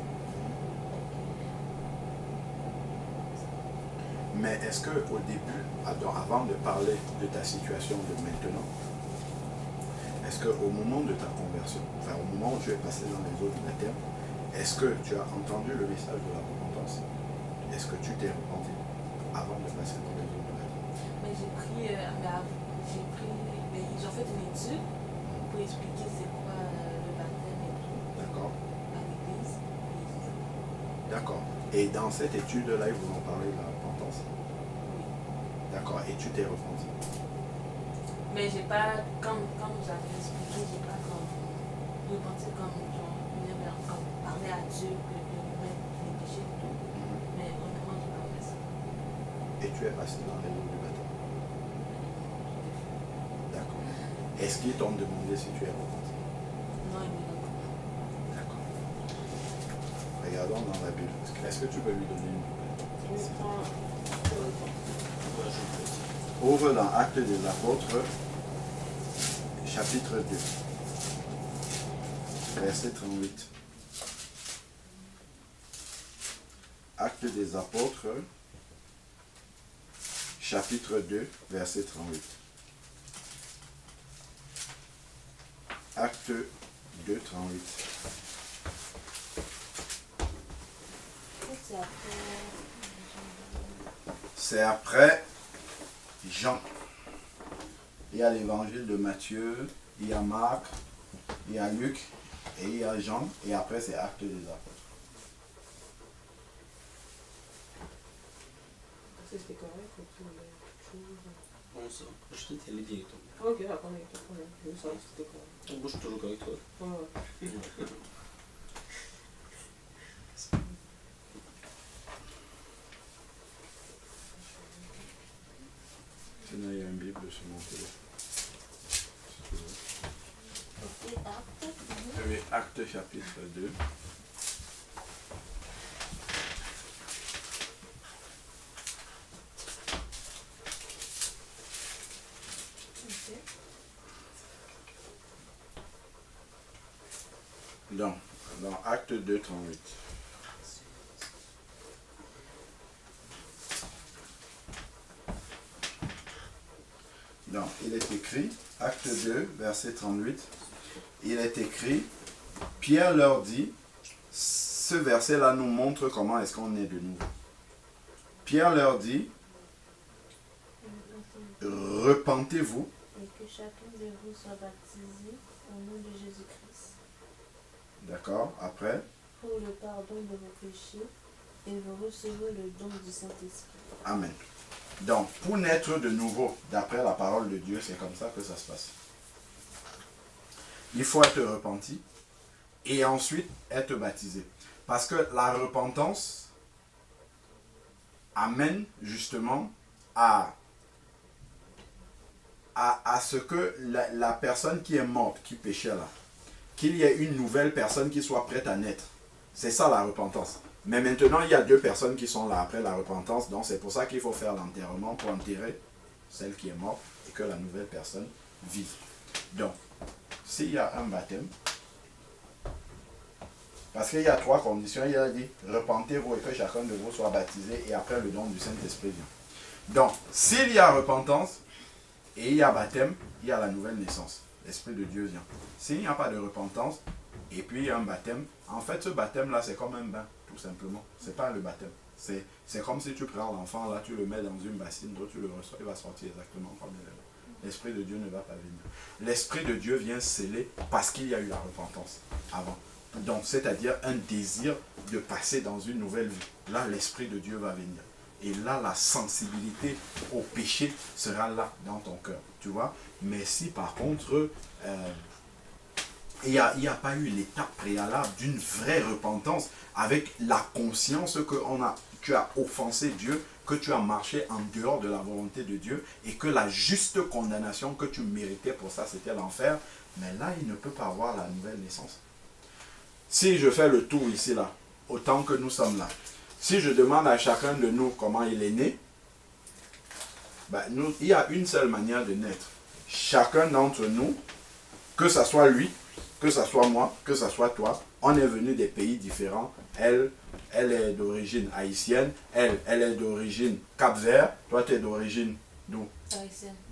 Mais est-ce qu'au début, avant de parler de ta situation de maintenant, est-ce qu'au moment de ta conversion, enfin au moment où tu es passé dans les eaux du baptême, est-ce que tu as entendu le message de la repentance? Est-ce que tu t'es repenti avant de passer dans les eaux du baptême? Mais j'ai pris, mais ils ont fait une étude pour expliquer c'est quoi le baptême et tout. D'accord. À l'église. D'accord. Et dans cette étude-là, ils vous ont parlé de la repentance? Oui. D'accord. Et tu t'es repenti? Mais j'ai pas, comme vous avez expliqué, j'ai pas comme repenti comme genre, comme parler à Dieu, que de mettre les péchés et tout. Mais honnêtement, j'ai pas fait ça. Et tu es passé dans les eaux du baptême? D'accord. Est-ce qu'ils t'ont demandé si tu es repenti? Non, il me l'a pas. D'accord. Regardons dans la Bible. Est-ce que tu peux lui donner une Bible? Ouvre dans Actes des Apôtres, chapitre 2, verset 38. Actes des Apôtres, chapitre 2, verset 38. Acte 2, 38. C'est après Jean. Il y a l'évangile de Matthieu, il y a Marc, il y a Luc et il y a Jean. Et après c'est Actes des Apôtres. C'était correct ou tu voulais quelque chose? Bon, ça. Je t'ai télé directement. Ok, d'accord, mais pas de problème. Je veux savoir si c'était correct. Moi, je suis toujours correct, toi. Ouais. Sinon, il y a une Bible sur mon téléphone. Oui, Actes chapitre 2. Dans Acte 2, 38. Donc, il est écrit, Acte 2, verset 38, il est écrit, Pierre leur dit, ce verset-là nous montre comment est-ce qu'on est de nouveau. Pierre leur dit, repentez-vous. Et que chacun de vous soit baptisé au nom de Jésus-Christ. D'accord, après. Pour le pardon de vos péchés, et vous recevrez le don du Saint-Esprit. Amen. Donc, pour naître de nouveau, d'après la parole de Dieu, c'est comme ça que ça se passe. Il faut être repenti et ensuite être baptisé. Parce que la repentance amène justement à ce que la personne qui est morte, qui péchait là, qu'il y ait une nouvelle personne qui soit prête à naître. C'est ça la repentance. Mais maintenant, il y a deux personnes qui sont là après la repentance. Donc, c'est pour ça qu'il faut faire l'enterrement pour enterrer celle qui est morte et que la nouvelle personne vive. Donc, s'il y a un baptême, parce qu'il y a trois conditions, il a dit, repentez-vous et que chacun de vous soit baptisé et après le don du Saint-Esprit vient. Donc, s'il y a repentance et il y a baptême, il y a la nouvelle naissance. L'Esprit de Dieu vient. S'il n'y a pas de repentance, Et puis un baptême. En fait, ce baptême-là, c'est comme un bain, tout simplement. C'est pas le baptême. C'est comme si tu prends l'enfant, là, tu le mets dans une bassine, donc tu le reçois, il va sortir exactement comme il est. L'Esprit de Dieu ne va pas venir. L'Esprit de Dieu vient sceller parce qu'il y a eu la repentance avant. Donc, c'est-à-dire un désir de passer dans une nouvelle vie. Là, l'Esprit de Dieu va venir. Et là, la sensibilité au péché sera là, dans ton cœur. Tu vois? Mais si, par contre, il n'y a pas eu l'étape préalable d'une vraie repentance avec la conscience que tu as offensé Dieu, que tu as marché en dehors de la volonté de Dieu et que la juste condamnation que tu méritais pour ça, c'était l'enfer. Mais là, il ne peut pas avoir la nouvelle naissance. Si je fais le tour ici, là, autant que nous sommes là, si je demande à chacun de nous comment il est né, ben il y a une seule manière de naître. Chacun d'entre nous, que ce soit lui, que ce soit moi, que ce soit toi, on est venu des pays différents. Elle est d'origine haïtienne, elle est d'origine Cap-Vert, toi tu es d'origine d'où?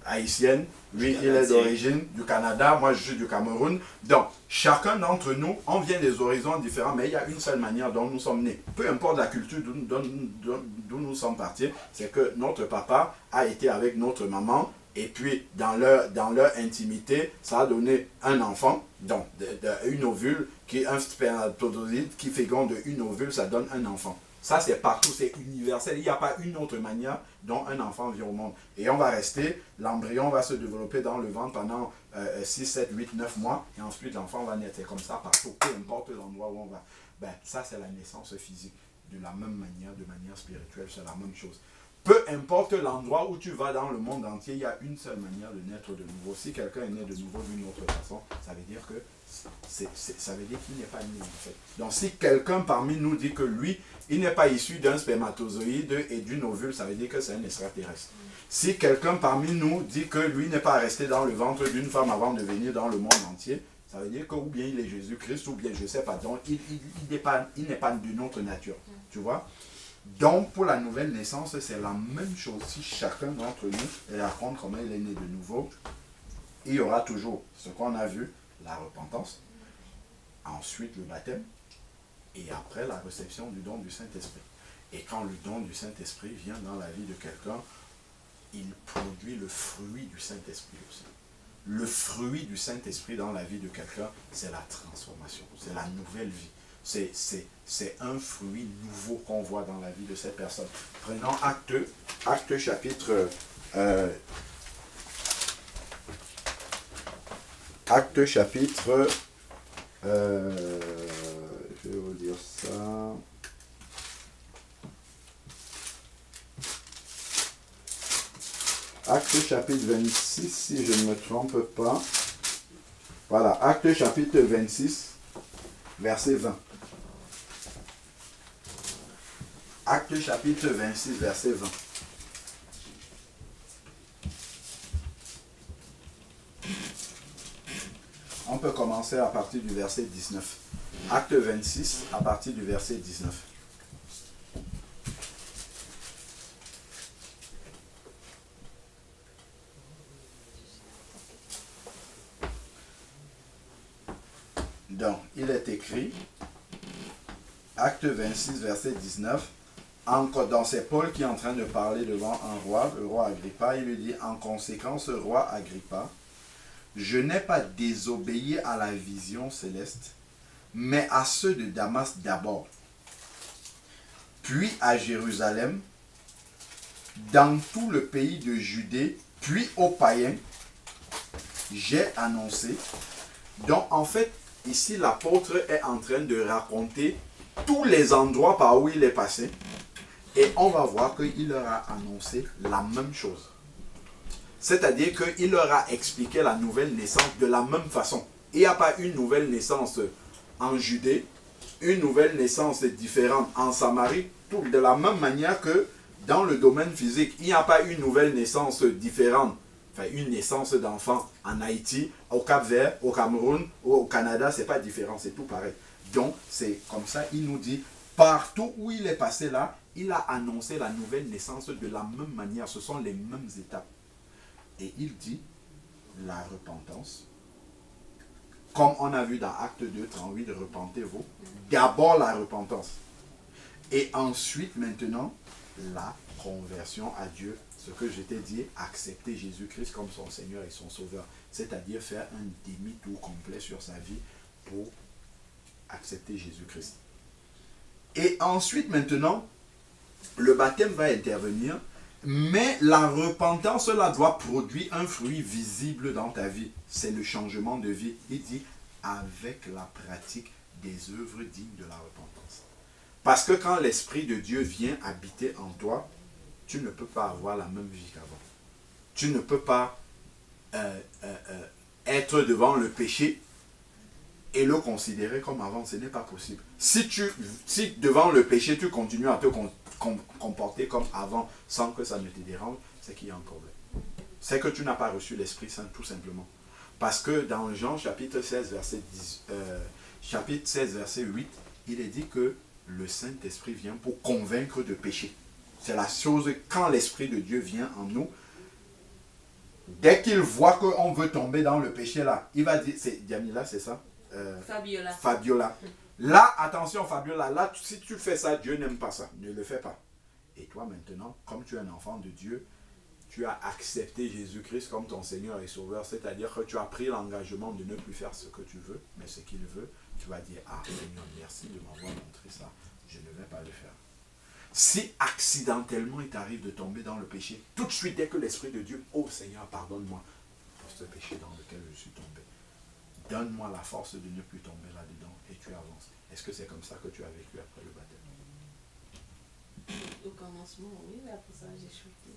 Haïtienne. Lui, il est d'origine du Canada, moi je suis du Cameroun. Donc, chacun d'entre nous, on vient des horizons différents, mais il y a une seule manière dont nous sommes nés. Peu importe la culture d'où nous sommes partis, c'est que notre papa a été avec notre maman, et puis dans leur intimité, ça a donné un enfant, donc une ovule, un spermatozoïde qui féconde une ovule, ça donne un enfant. Ça, c'est partout, c'est universel. Il n'y a pas une autre manière dont un enfant vient au monde. Et on va rester, l'embryon va se développer dans le ventre pendant 6, 7, 8, 9 mois. Et ensuite, l'enfant va naître. C'est comme ça partout, peu importe l'endroit où on va. Ben, ça, c'est la naissance physique. De la même manière, de manière spirituelle, c'est la même chose. Peu importe l'endroit où tu vas dans le monde entier, il y a une seule manière de naître de nouveau. Si quelqu'un est né de nouveau d'une autre façon, ça veut dire que ça veut dire qu'il n'est pas né en fait. Donc si quelqu'un parmi nous dit que lui, il n'est pas issu d'un spermatozoïde et d'une ovule, ça veut dire que c'est un extraterrestre. Si quelqu'un parmi nous dit que lui n'est pas resté dans le ventre d'une femme avant de venir dans le monde entier, ça veut dire que ou bien il est Jésus-Christ, ou bien je ne sais pas. Donc il n'est pas d'une autre nature. Tu vois? Donc, pour la nouvelle naissance, c'est la même chose. Si chacun d'entre nous raconte comment il est né de nouveau, il y aura toujours ce qu'on a vu, la repentance, ensuite le baptême, et après la réception du don du Saint-Esprit. Et quand le don du Saint-Esprit vient dans la vie de quelqu'un, il produit le fruit du Saint-Esprit aussi. Le fruit du Saint-Esprit dans la vie de quelqu'un, c'est la transformation, c'est la nouvelle vie. C'est un fruit nouveau qu'on voit dans la vie de cette personne. Prenons Actes chapitre... Actes chapitre... je vais vous dire ça... Actes chapitre 26, si je ne me trompe pas. Voilà, Actes chapitre 26, verset 20. Actes chapitre 26, verset 20. On peut commencer à partir du verset 19. Acte 26, à partir du verset 19. Donc, il est écrit, Acte 26, verset 19, donc c'est Paul qui est en train de parler devant un roi, le roi Agrippa. Il lui dit, en conséquence, roi Agrippa, je n'ai pas désobéi à la vision céleste, mais à ceux de Damas d'abord, puis à Jérusalem, dans tout le pays de Judée, puis aux païens, j'ai annoncé. Donc en fait, ici l'apôtre est en train de raconter tous les endroits par où il est passé. Et on va voir qu'il leur a annoncé la même chose. C'est-à-dire qu'il leur a expliqué la nouvelle naissance de la même façon. Il n'y a pas une nouvelle naissance en Judée, une nouvelle naissance différente en Samarie, tout de la même manière que dans le domaine physique. Il n'y a pas une nouvelle naissance différente, enfin une naissance d'enfant en Haïti, au Cap-Vert, au Cameroun, ou au Canada, ce n'est pas différent, c'est tout pareil. Donc c'est comme ça, il nous dit, partout où il est passé là, il a annoncé la nouvelle naissance de la même manière, ce sont les mêmes étapes. Et il dit, la repentance, comme on a vu dans Acte 2, 38, repentez-vous. D'abord la repentance. Et ensuite, maintenant, la conversion à Dieu. Ce que je t'ai dit, accepter Jésus-Christ comme son Seigneur et son Sauveur. C'est-à-dire faire un demi-tour complet sur sa vie pour accepter Jésus-Christ. Et ensuite, maintenant, le baptême va intervenir, mais la repentance, cela doit produire un fruit visible dans ta vie. C'est le changement de vie. Il dit, avec la pratique des œuvres dignes de la repentance. Parce que quand l'Esprit de Dieu vient habiter en toi, tu ne peux pas avoir la même vie qu'avant. Tu ne peux pas être devant le péché et le considérer comme avant. Ce n'est pas possible. Si devant le péché, tu continues à te comporter comme avant sans que ça ne te dérange, c'est qu'il y a un problème. C'est que tu n'as pas reçu l'Esprit Saint tout simplement. Parce que dans Jean chapitre 16, verset 8, il est dit que le Saint-Esprit vient pour convaincre de péché. C'est la chose, quand l'Esprit de Dieu vient en nous, dès qu'il voit qu'on veut tomber dans le péché là, il va dire, c'est Diamila, c'est ça? Fabiola. Fabiola. Là, attention Fabiola, là, si tu fais ça, Dieu n'aime pas ça. Ne le fais pas. Et toi maintenant, comme tu es un enfant de Dieu, tu as accepté Jésus-Christ comme ton Seigneur et Sauveur, c'est-à-dire que tu as pris l'engagement de ne plus faire ce que tu veux, mais ce qu'il veut, tu vas dire, ah Seigneur, merci de m'avoir montré ça, je ne vais pas le faire. Si accidentellement il t'arrive de tomber dans le péché, tout de suite dès que l'Esprit de Dieu, oh Seigneur, pardonne-moi pour ce péché dans lequel je suis tombé. Donne-moi la force de ne plus tomber là-dedans et tu avances. Est-ce que c'est comme ça que tu as vécu après le baptême? Au commencement, oui, mais après ça, j'ai chuté.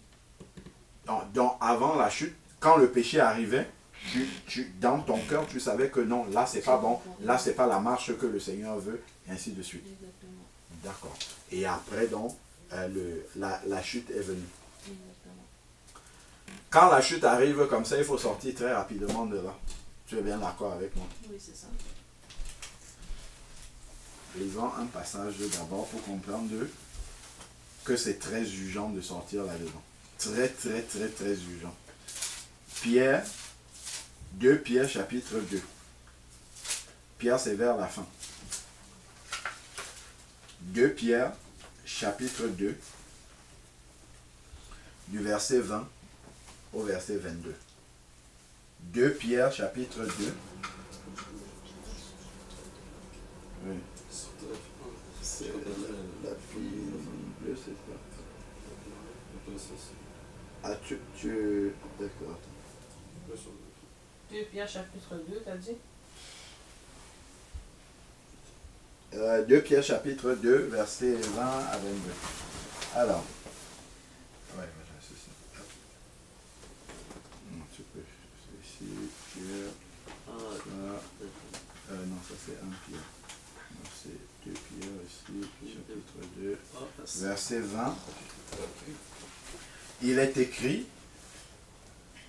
Donc avant la chute, quand le péché arrivait, dans ton cœur, tu savais que non, là c'est pas bon, là c'est pas la marche que le Seigneur veut, et ainsi de suite. Exactement. D'accord. Et après donc, la chute est venue. Exactement. Quand la chute arrive comme ça, il faut sortir très rapidement de là. Tu es bien d'accord avec moi? Oui, c'est ça. Lisons un passage d'abord pour comprendre que c'est très urgent de sortir là-dedans. Très, très, très, très urgent. 2 Pierre chapitre 2. Pierre, c'est vers la fin. 2 Pierre chapitre 2, du verset 20 au verset 22. 2 Pierre chapitre 2. Oui. C'est la fille bleue, c'est ça. Ah, d'accord. 2 Pierre chapitre 2, t'as dit? 2 Pierre chapitre 2, verset 20 à 22. Alors. Ouais, voilà, c'est ça. Non, tu peux. C'est ici, Pierre. Non, ça c'est 1 Pierre. Non, c'est 2 Pierre ici, chapitre 2, verset 20. Il est écrit,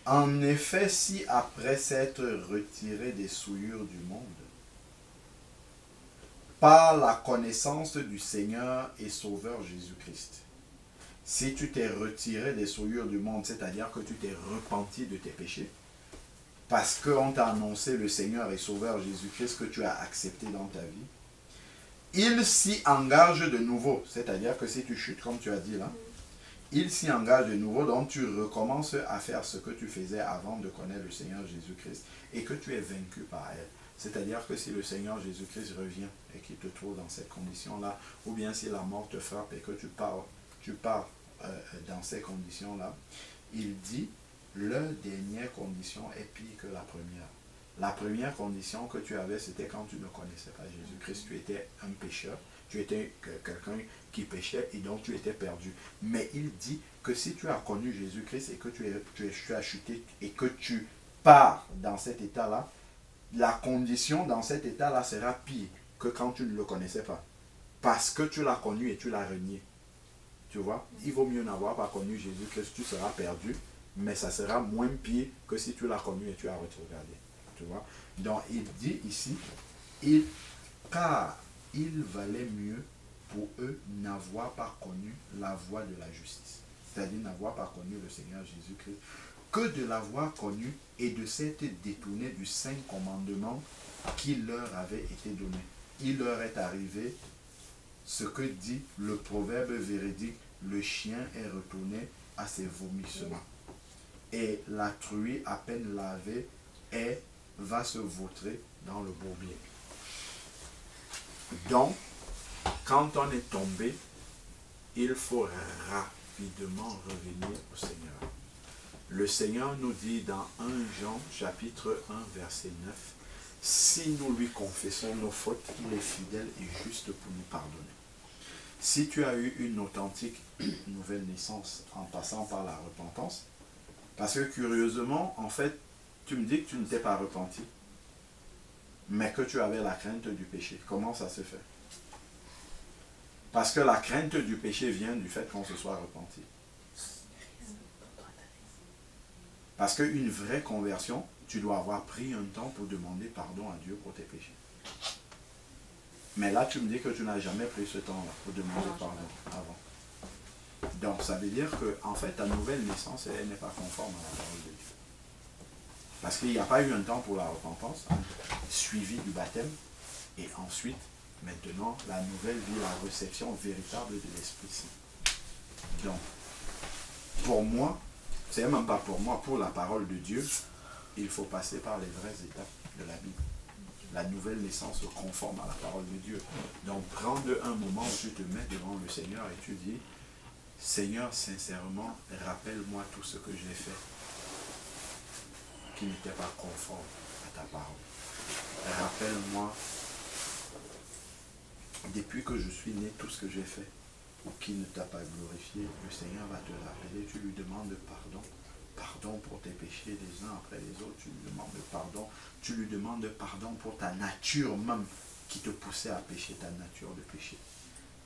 en effet, si après s'être retiré des souillures du monde, par la connaissance du Seigneur et Sauveur Jésus-Christ, si tu t'es retiré des souillures du monde, c'est-à-dire que tu t'es repenti de tes péchés, parce qu'on t'a annoncé le Seigneur et Sauveur Jésus-Christ que tu as accepté dans ta vie, il s'y engage de nouveau, c'est-à-dire que si tu chutes, comme tu as dit là, il s'y engage de nouveau, donc tu recommences à faire ce que tu faisais avant de connaître le Seigneur Jésus-Christ et que tu es vaincu par elle. C'est-à-dire que si le Seigneur Jésus-Christ revient et qu'il te trouve dans cette condition-là, ou bien si la mort te frappe et que tu pars dans ces conditions-là, il dit, la dernière condition est pire que la première. La première condition que tu avais, c'était quand tu ne connaissais pas Jésus-Christ, tu étais un pécheur, tu étais quelqu'un qui péchait et donc tu étais perdu. Mais il dit que si tu as connu Jésus-Christ et que tu as chuté et que tu pars dans cet état-là, la condition dans cet état-là sera pire que quand tu ne le connaissais pas. Parce que tu l'as connu et tu l'as renié. Tu vois, il vaut mieux n'avoir pas connu Jésus-Christ, tu seras perdu, mais ça sera moins pire que si tu l'as connu et tu as regardé. Tu vois, donc il dit ici, car il valait mieux pour eux n'avoir pas connu la voie de la justice, c'est-à-dire n'avoir pas connu le Seigneur Jésus-Christ, que de l'avoir connu et de s'être détourné du saint commandement qui leur avait été donné. Il leur est arrivé ce que dit le proverbe véridique, le chien est retourné à ses vomissements. Et la truie à peine lavée va se vautrer dans le bourbier. Donc, quand on est tombé, il faut rapidement revenir au Seigneur. Le Seigneur nous dit dans 1 Jean chapitre 1 verset 9, si nous lui confessons nos fautes, il est fidèle et juste pour nous pardonner. Si tu as eu une authentique nouvelle naissance en passant par la repentance, parce que curieusement, en fait, tu me dis que tu ne t'es pas repenti, mais que tu avais la crainte du péché. Comment ça se fait? Parce que la crainte du péché vient du fait qu'on se soit repenti. Parce qu'une vraie conversion, tu dois avoir pris un temps pour demander pardon à Dieu pour tes péchés. Mais là, tu me dis que tu n'as jamais pris ce temps-là pour demander pardon avant. Donc, ça veut dire que, en fait, ta nouvelle naissance, elle n'est pas conforme à la parole de Dieu. Parce qu'il n'y a pas eu un temps pour la repentance, suivi du baptême, et ensuite, maintenant, la nouvelle vie, la réception véritable de l'Esprit Saint. Donc, pour moi, c'est même pas pour moi, pour la parole de Dieu, il faut passer par les vraies étapes de la Bible. La nouvelle naissance conforme à la parole de Dieu. Donc, prends un moment où tu te mets devant le Seigneur et tu dis, Seigneur, sincèrement, rappelle-moi tout ce que j'ai fait qui n'était pas conforme à ta parole. Rappelle-moi, depuis que je suis né, tout ce que j'ai fait ou qui ne t'a pas glorifié, le Seigneur va te rappeler, tu lui demandes pardon. Pardon pour tes péchés les uns après les autres, tu lui demandes pardon. Tu lui demandes pardon pour ta nature même qui te poussait à pécher, ta nature de péché.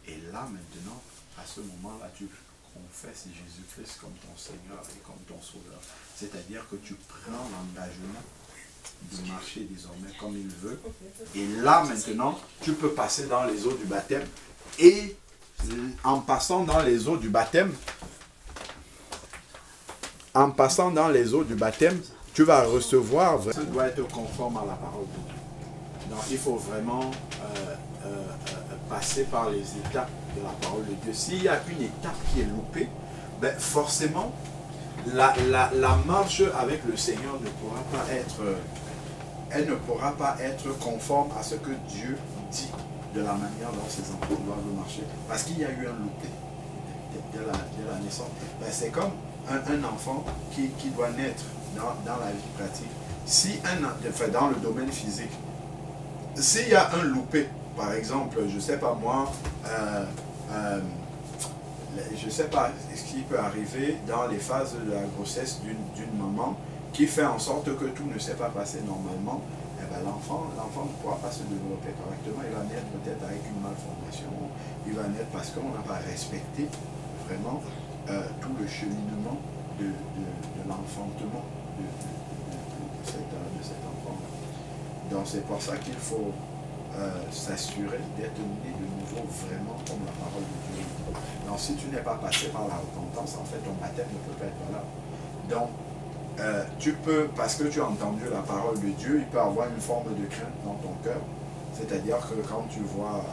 Et là maintenant, à ce moment-là, tu confesses Jésus-Christ comme ton Seigneur et comme ton Sauveur. C'est-à-dire que tu prends l'engagement de marcher désormais comme il veut. Et là maintenant, tu peux passer dans les eaux du baptême. Et en passant dans les eaux du baptême, tu vas recevoir, ça doit être conforme à la parole de Dieu. Donc il faut vraiment passer par les étapes de la parole de Dieu. S'il y a une étape qui est loupée, ben forcément, la marche avec le Seigneur ne pourra pas être, elle ne pourra pas être conforme à ce que Dieu dit de la manière dont ses enfants doivent marcher. Parce qu'il y a eu un loupé de la naissance. Ben, c'est comme un enfant qui doit naître dans la vie pratique. Si dans le domaine physique, s'il y a un loupé, par exemple, je ne sais pas moi, je ne sais pas ce qui peut arriver dans les phases de la grossesse d'une maman qui fait en sorte que tout ne s'est pas passé normalement, eh ben l'enfant ne pourra pas se développer correctement, il va naître peut-être avec une malformation, il va naître parce qu'on n'a pas respecté vraiment tout le cheminement de l'enfantement de cet enfant. Donc c'est pour ça qu'il faut s'assurer d'être né de nouveau vraiment comme la parole de Dieu. Donc si tu n'es pas passé par la repentance, en fait ton baptême ne peut pas être valable. Donc tu peux, parce que tu as entendu la parole de Dieu, il peut avoir une forme de crainte dans ton cœur. C'est-à-dire que quand tu vois,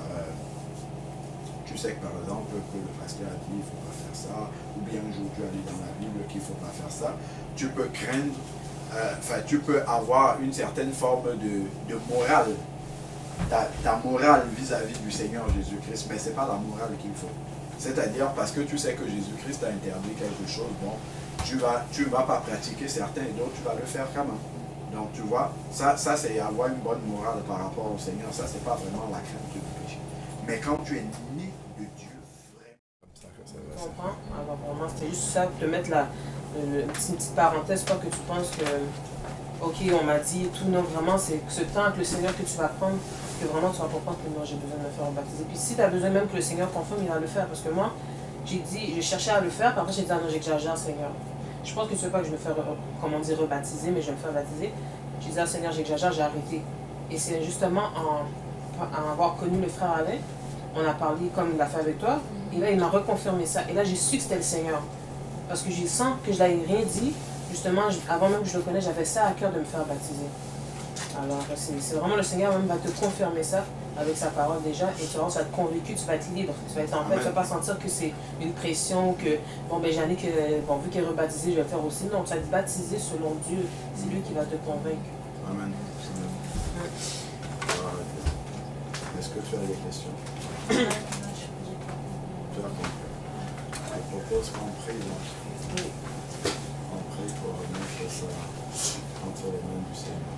tu sais que par exemple que le pasteur a dit il ne faut pas faire ça, ou bien un jour tu as lu dans la Bible qu'il ne faut pas faire ça, tu peux craindre, tu peux avoir une certaine forme de morale, ta morale vis-à-vis du Seigneur Jésus-Christ, mais ce n'est pas la morale qu'il faut. C'est-à-dire parce que tu sais que Jésus-Christ a interdit quelque chose, bon, tu ne vas pas pratiquer certains et d'autres, tu vas le faire quand même. Donc tu vois, ça c'est avoir une bonne morale par rapport au Seigneur, ça c'est pas vraiment la crainte du péché. Mais quand tu es né de Dieu, vraiment... Je comprends. Alors pour moi c'était juste ça, pour te mettre une petite parenthèse, pas que tu penses que, ok on m'a dit et tout, non vraiment c'est ce temps avec le Seigneur que tu vas prendre, que vraiment tu vas comprendre que non j'ai besoin de me faire baptiser. Puis si tu as besoin même que le Seigneur confirme, il va le faire, parce que moi, j'ai cherché à le faire, puis après j'ai dit ah non j'exagère Seigneur. Je pense que tu ne veux pas que je me fasse, rebaptiser, mais je vais me faire baptiser. J'ai dit, ah Seigneur, j'exagère, j'ai arrêté. Et c'est justement en avoir connu le frère Alain, on a parlé comme il l'a fait avec toi, et là il m'a reconfirmé ça. Et là j'ai su que c'était le Seigneur. Parce que je sens que je n'avais rien dit, justement, avant même que je le connaisse, j'avais ça à cœur de me faire baptiser. Alors, c'est vraiment le Seigneur même va te confirmer ça avec sa parole déjà, et tu vas être convaincu, tu vas être libre. Tu vas être en paix, tu ne vas pas sentir que c'est une pression, que, bon, ben, Jannick, bon, vu qu'elle est rebaptisée, je vais le faire aussi. Non, tu vas être baptisé selon Dieu. C'est lui qui va te convaincre. Amen. Est-ce que tu as des questions? Tu as compris. Je propose qu'on prie, donc. Oui. On prie pour mettre ça entre les mains du Seigneur.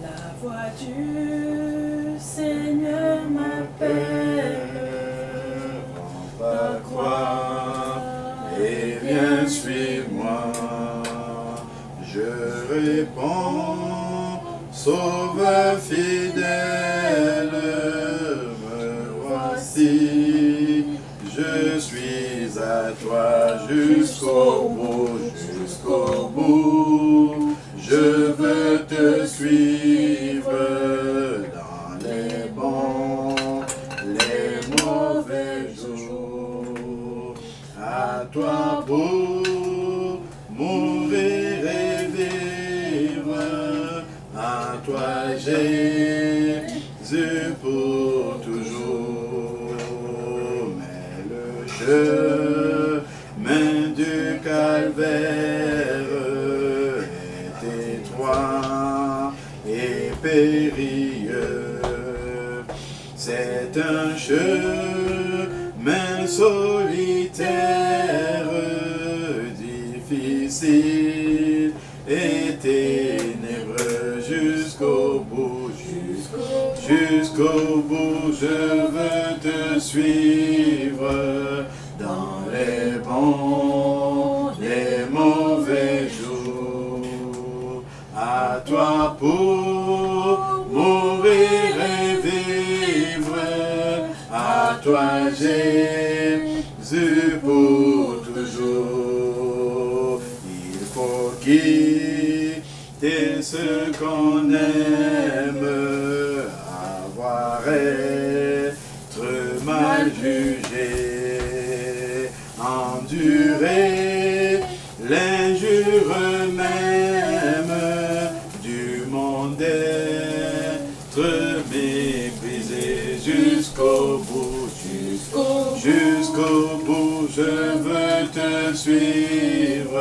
La voix du Seigneur m'appelle. Prends ta croix et viens suis-moi. Je réponds, Sauveur fidèle, me voici. Je suis à toi jusqu'au bout, jusqu'au bout. Je veux te suivre dans les bons, les mauvais jours. À toi pour mourir et vivre, à toi Jésus pour toujours. Mais le chemin du calvaire est étroit et périlleux. C'est un chemin solitaire, difficile et ténébreux jusqu'au bout, jusqu'au bout. Je veux te suivre dans les bons, les mauvais jours. À toi pour mourir et vivre, à toi Jésus pour toujours. Il faut quitter ce qu'on aime, avoir être mal jugé, endurer l'injure même du monde, être méprisé jusqu'au bout, jusqu'au bout. Je veux te suivre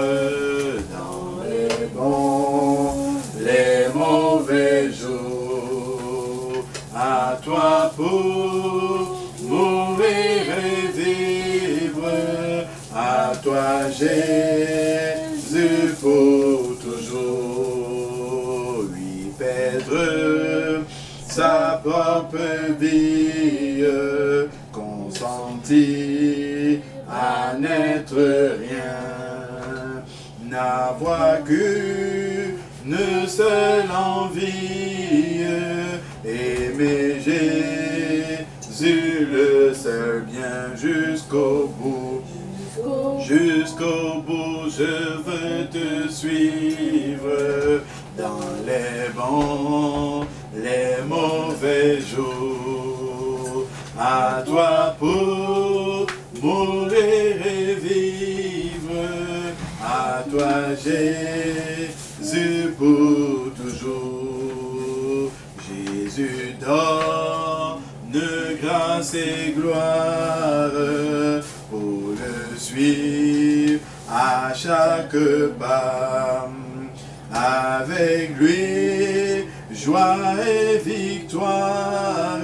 dans les bons, les mauvais jours. À toi pour mourir et vivre, à toi Jésus pour toujours. Lui perdre sa propre vie, consenti à n'être rien, n'avoir qu'une seule envie, aimer Jésus le seul bien jusqu'au bout. Jusqu'au bout, je veux te suivre dans les bons, les mauvais jours. À toi pour mourir et vivre, à toi Jésus pour toujours. Jésus donne grâce et gloire pour le suivre à chaque pas. Avec lui, joie et victoire,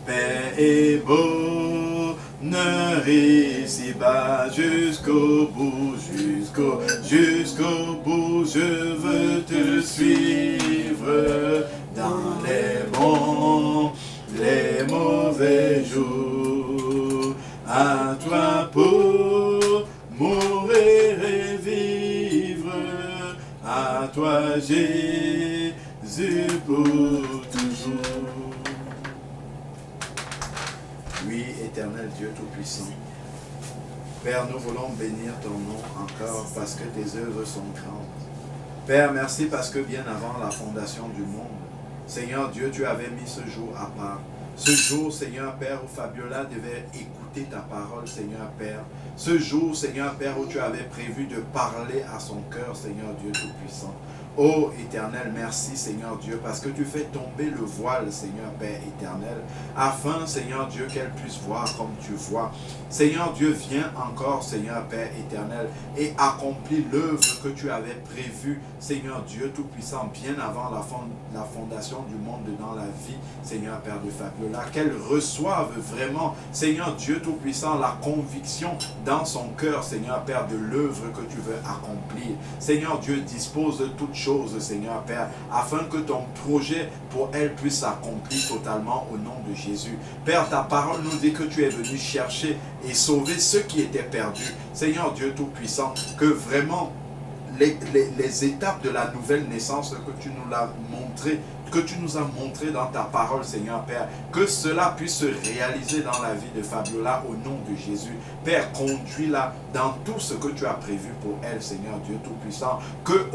paix et bonheur ici-bas, jusqu'au bout, jusqu'au bout. Je veux te suivre dans les bons, les mauvais jours. À toi pour mourir et vivre, à toi Jésus pour toujours. Oui, éternel Dieu Tout-Puissant, Père, nous voulons bénir ton nom encore parce que tes œuvres sont grandes. Père, merci parce que bien avant la fondation du monde, Seigneur Dieu, tu avais mis ce jour à part. Ce jour, Seigneur Père, où Fabiola devait écouter ta parole, Seigneur Père. Ce jour, Seigneur Père, où tu avais prévu de parler à son cœur, Seigneur Dieu Tout-Puissant. Oh Éternel, merci Seigneur Dieu, parce que tu fais tomber le voile, Seigneur Père éternel, afin, Seigneur Dieu, qu'elle puisse voir comme tu vois. Seigneur Dieu, viens encore, Seigneur Père éternel, et accomplis l'œuvre que tu avais prévue, Seigneur Dieu Tout-Puissant, bien avant la fondation du monde dans la vie, Seigneur Père de Fabiola, qu'elle reçoive vraiment, Seigneur Dieu Tout-Puissant, la conviction dans son cœur, Seigneur Père, de l'œuvre que tu veux accomplir. Seigneur Dieu, dispose de toutes choses, Seigneur Père, afin que ton projet pour elle puisse s'accomplir totalement au nom de Jésus. Père, ta parole nous dit que tu es venu chercher et sauver ceux qui étaient perdus. Seigneur Dieu Tout-Puissant, que vraiment les étapes de la nouvelle naissance que tu nous l'as montré, que tu nous as montré dans ta parole, Seigneur Père, que cela puisse se réaliser dans la vie de Fabiola au nom de Jésus. Père, conduis-la dans tout ce que tu as prévu pour elle, Seigneur Dieu Tout-Puissant, que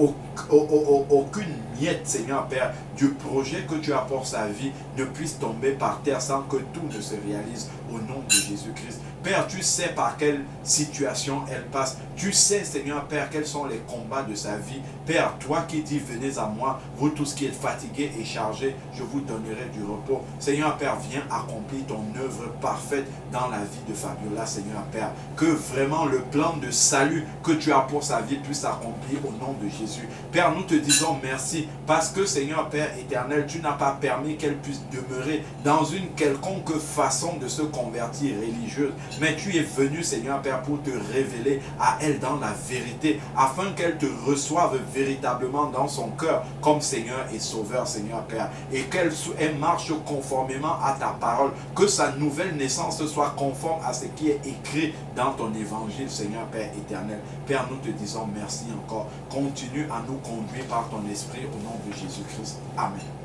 aucune miette, Seigneur Père, du projet que tu as pour sa vie ne puisse tomber par terre sans que tout ne se réalise au nom de Jésus-Christ. Père, tu sais par quelle situation elle passe. Tu sais, Seigneur Père, quels sont les combats de sa vie. Père, toi qui dis, venez à moi, vous tous qui êtes fatigués et chargés, je vous donnerai du repos. Seigneur Père, viens accomplir ton œuvre parfaite dans la vie de Fabiola, Seigneur Père. Que vraiment le plan de salut que tu as pour sa vie puisse s'accomplir au nom de Jésus. Père, nous te disons merci parce que, Seigneur Père éternel, tu n'as pas permis qu'elle puisse demeurer dans une quelconque façon de se convertir religieuse. Mais tu es venu, Seigneur Père, pour te révéler à elle dans la vérité, afin qu'elle te reçoive véritablement dans son cœur comme Seigneur et Sauveur, Seigneur Père, et qu'elle marche conformément à ta parole, que sa nouvelle naissance soit conforme à ce qui est écrit dans ton évangile, Seigneur Père éternel. Père, nous te disons merci encore. Continue à nous conduire par ton esprit au nom de Jésus-Christ. Amen.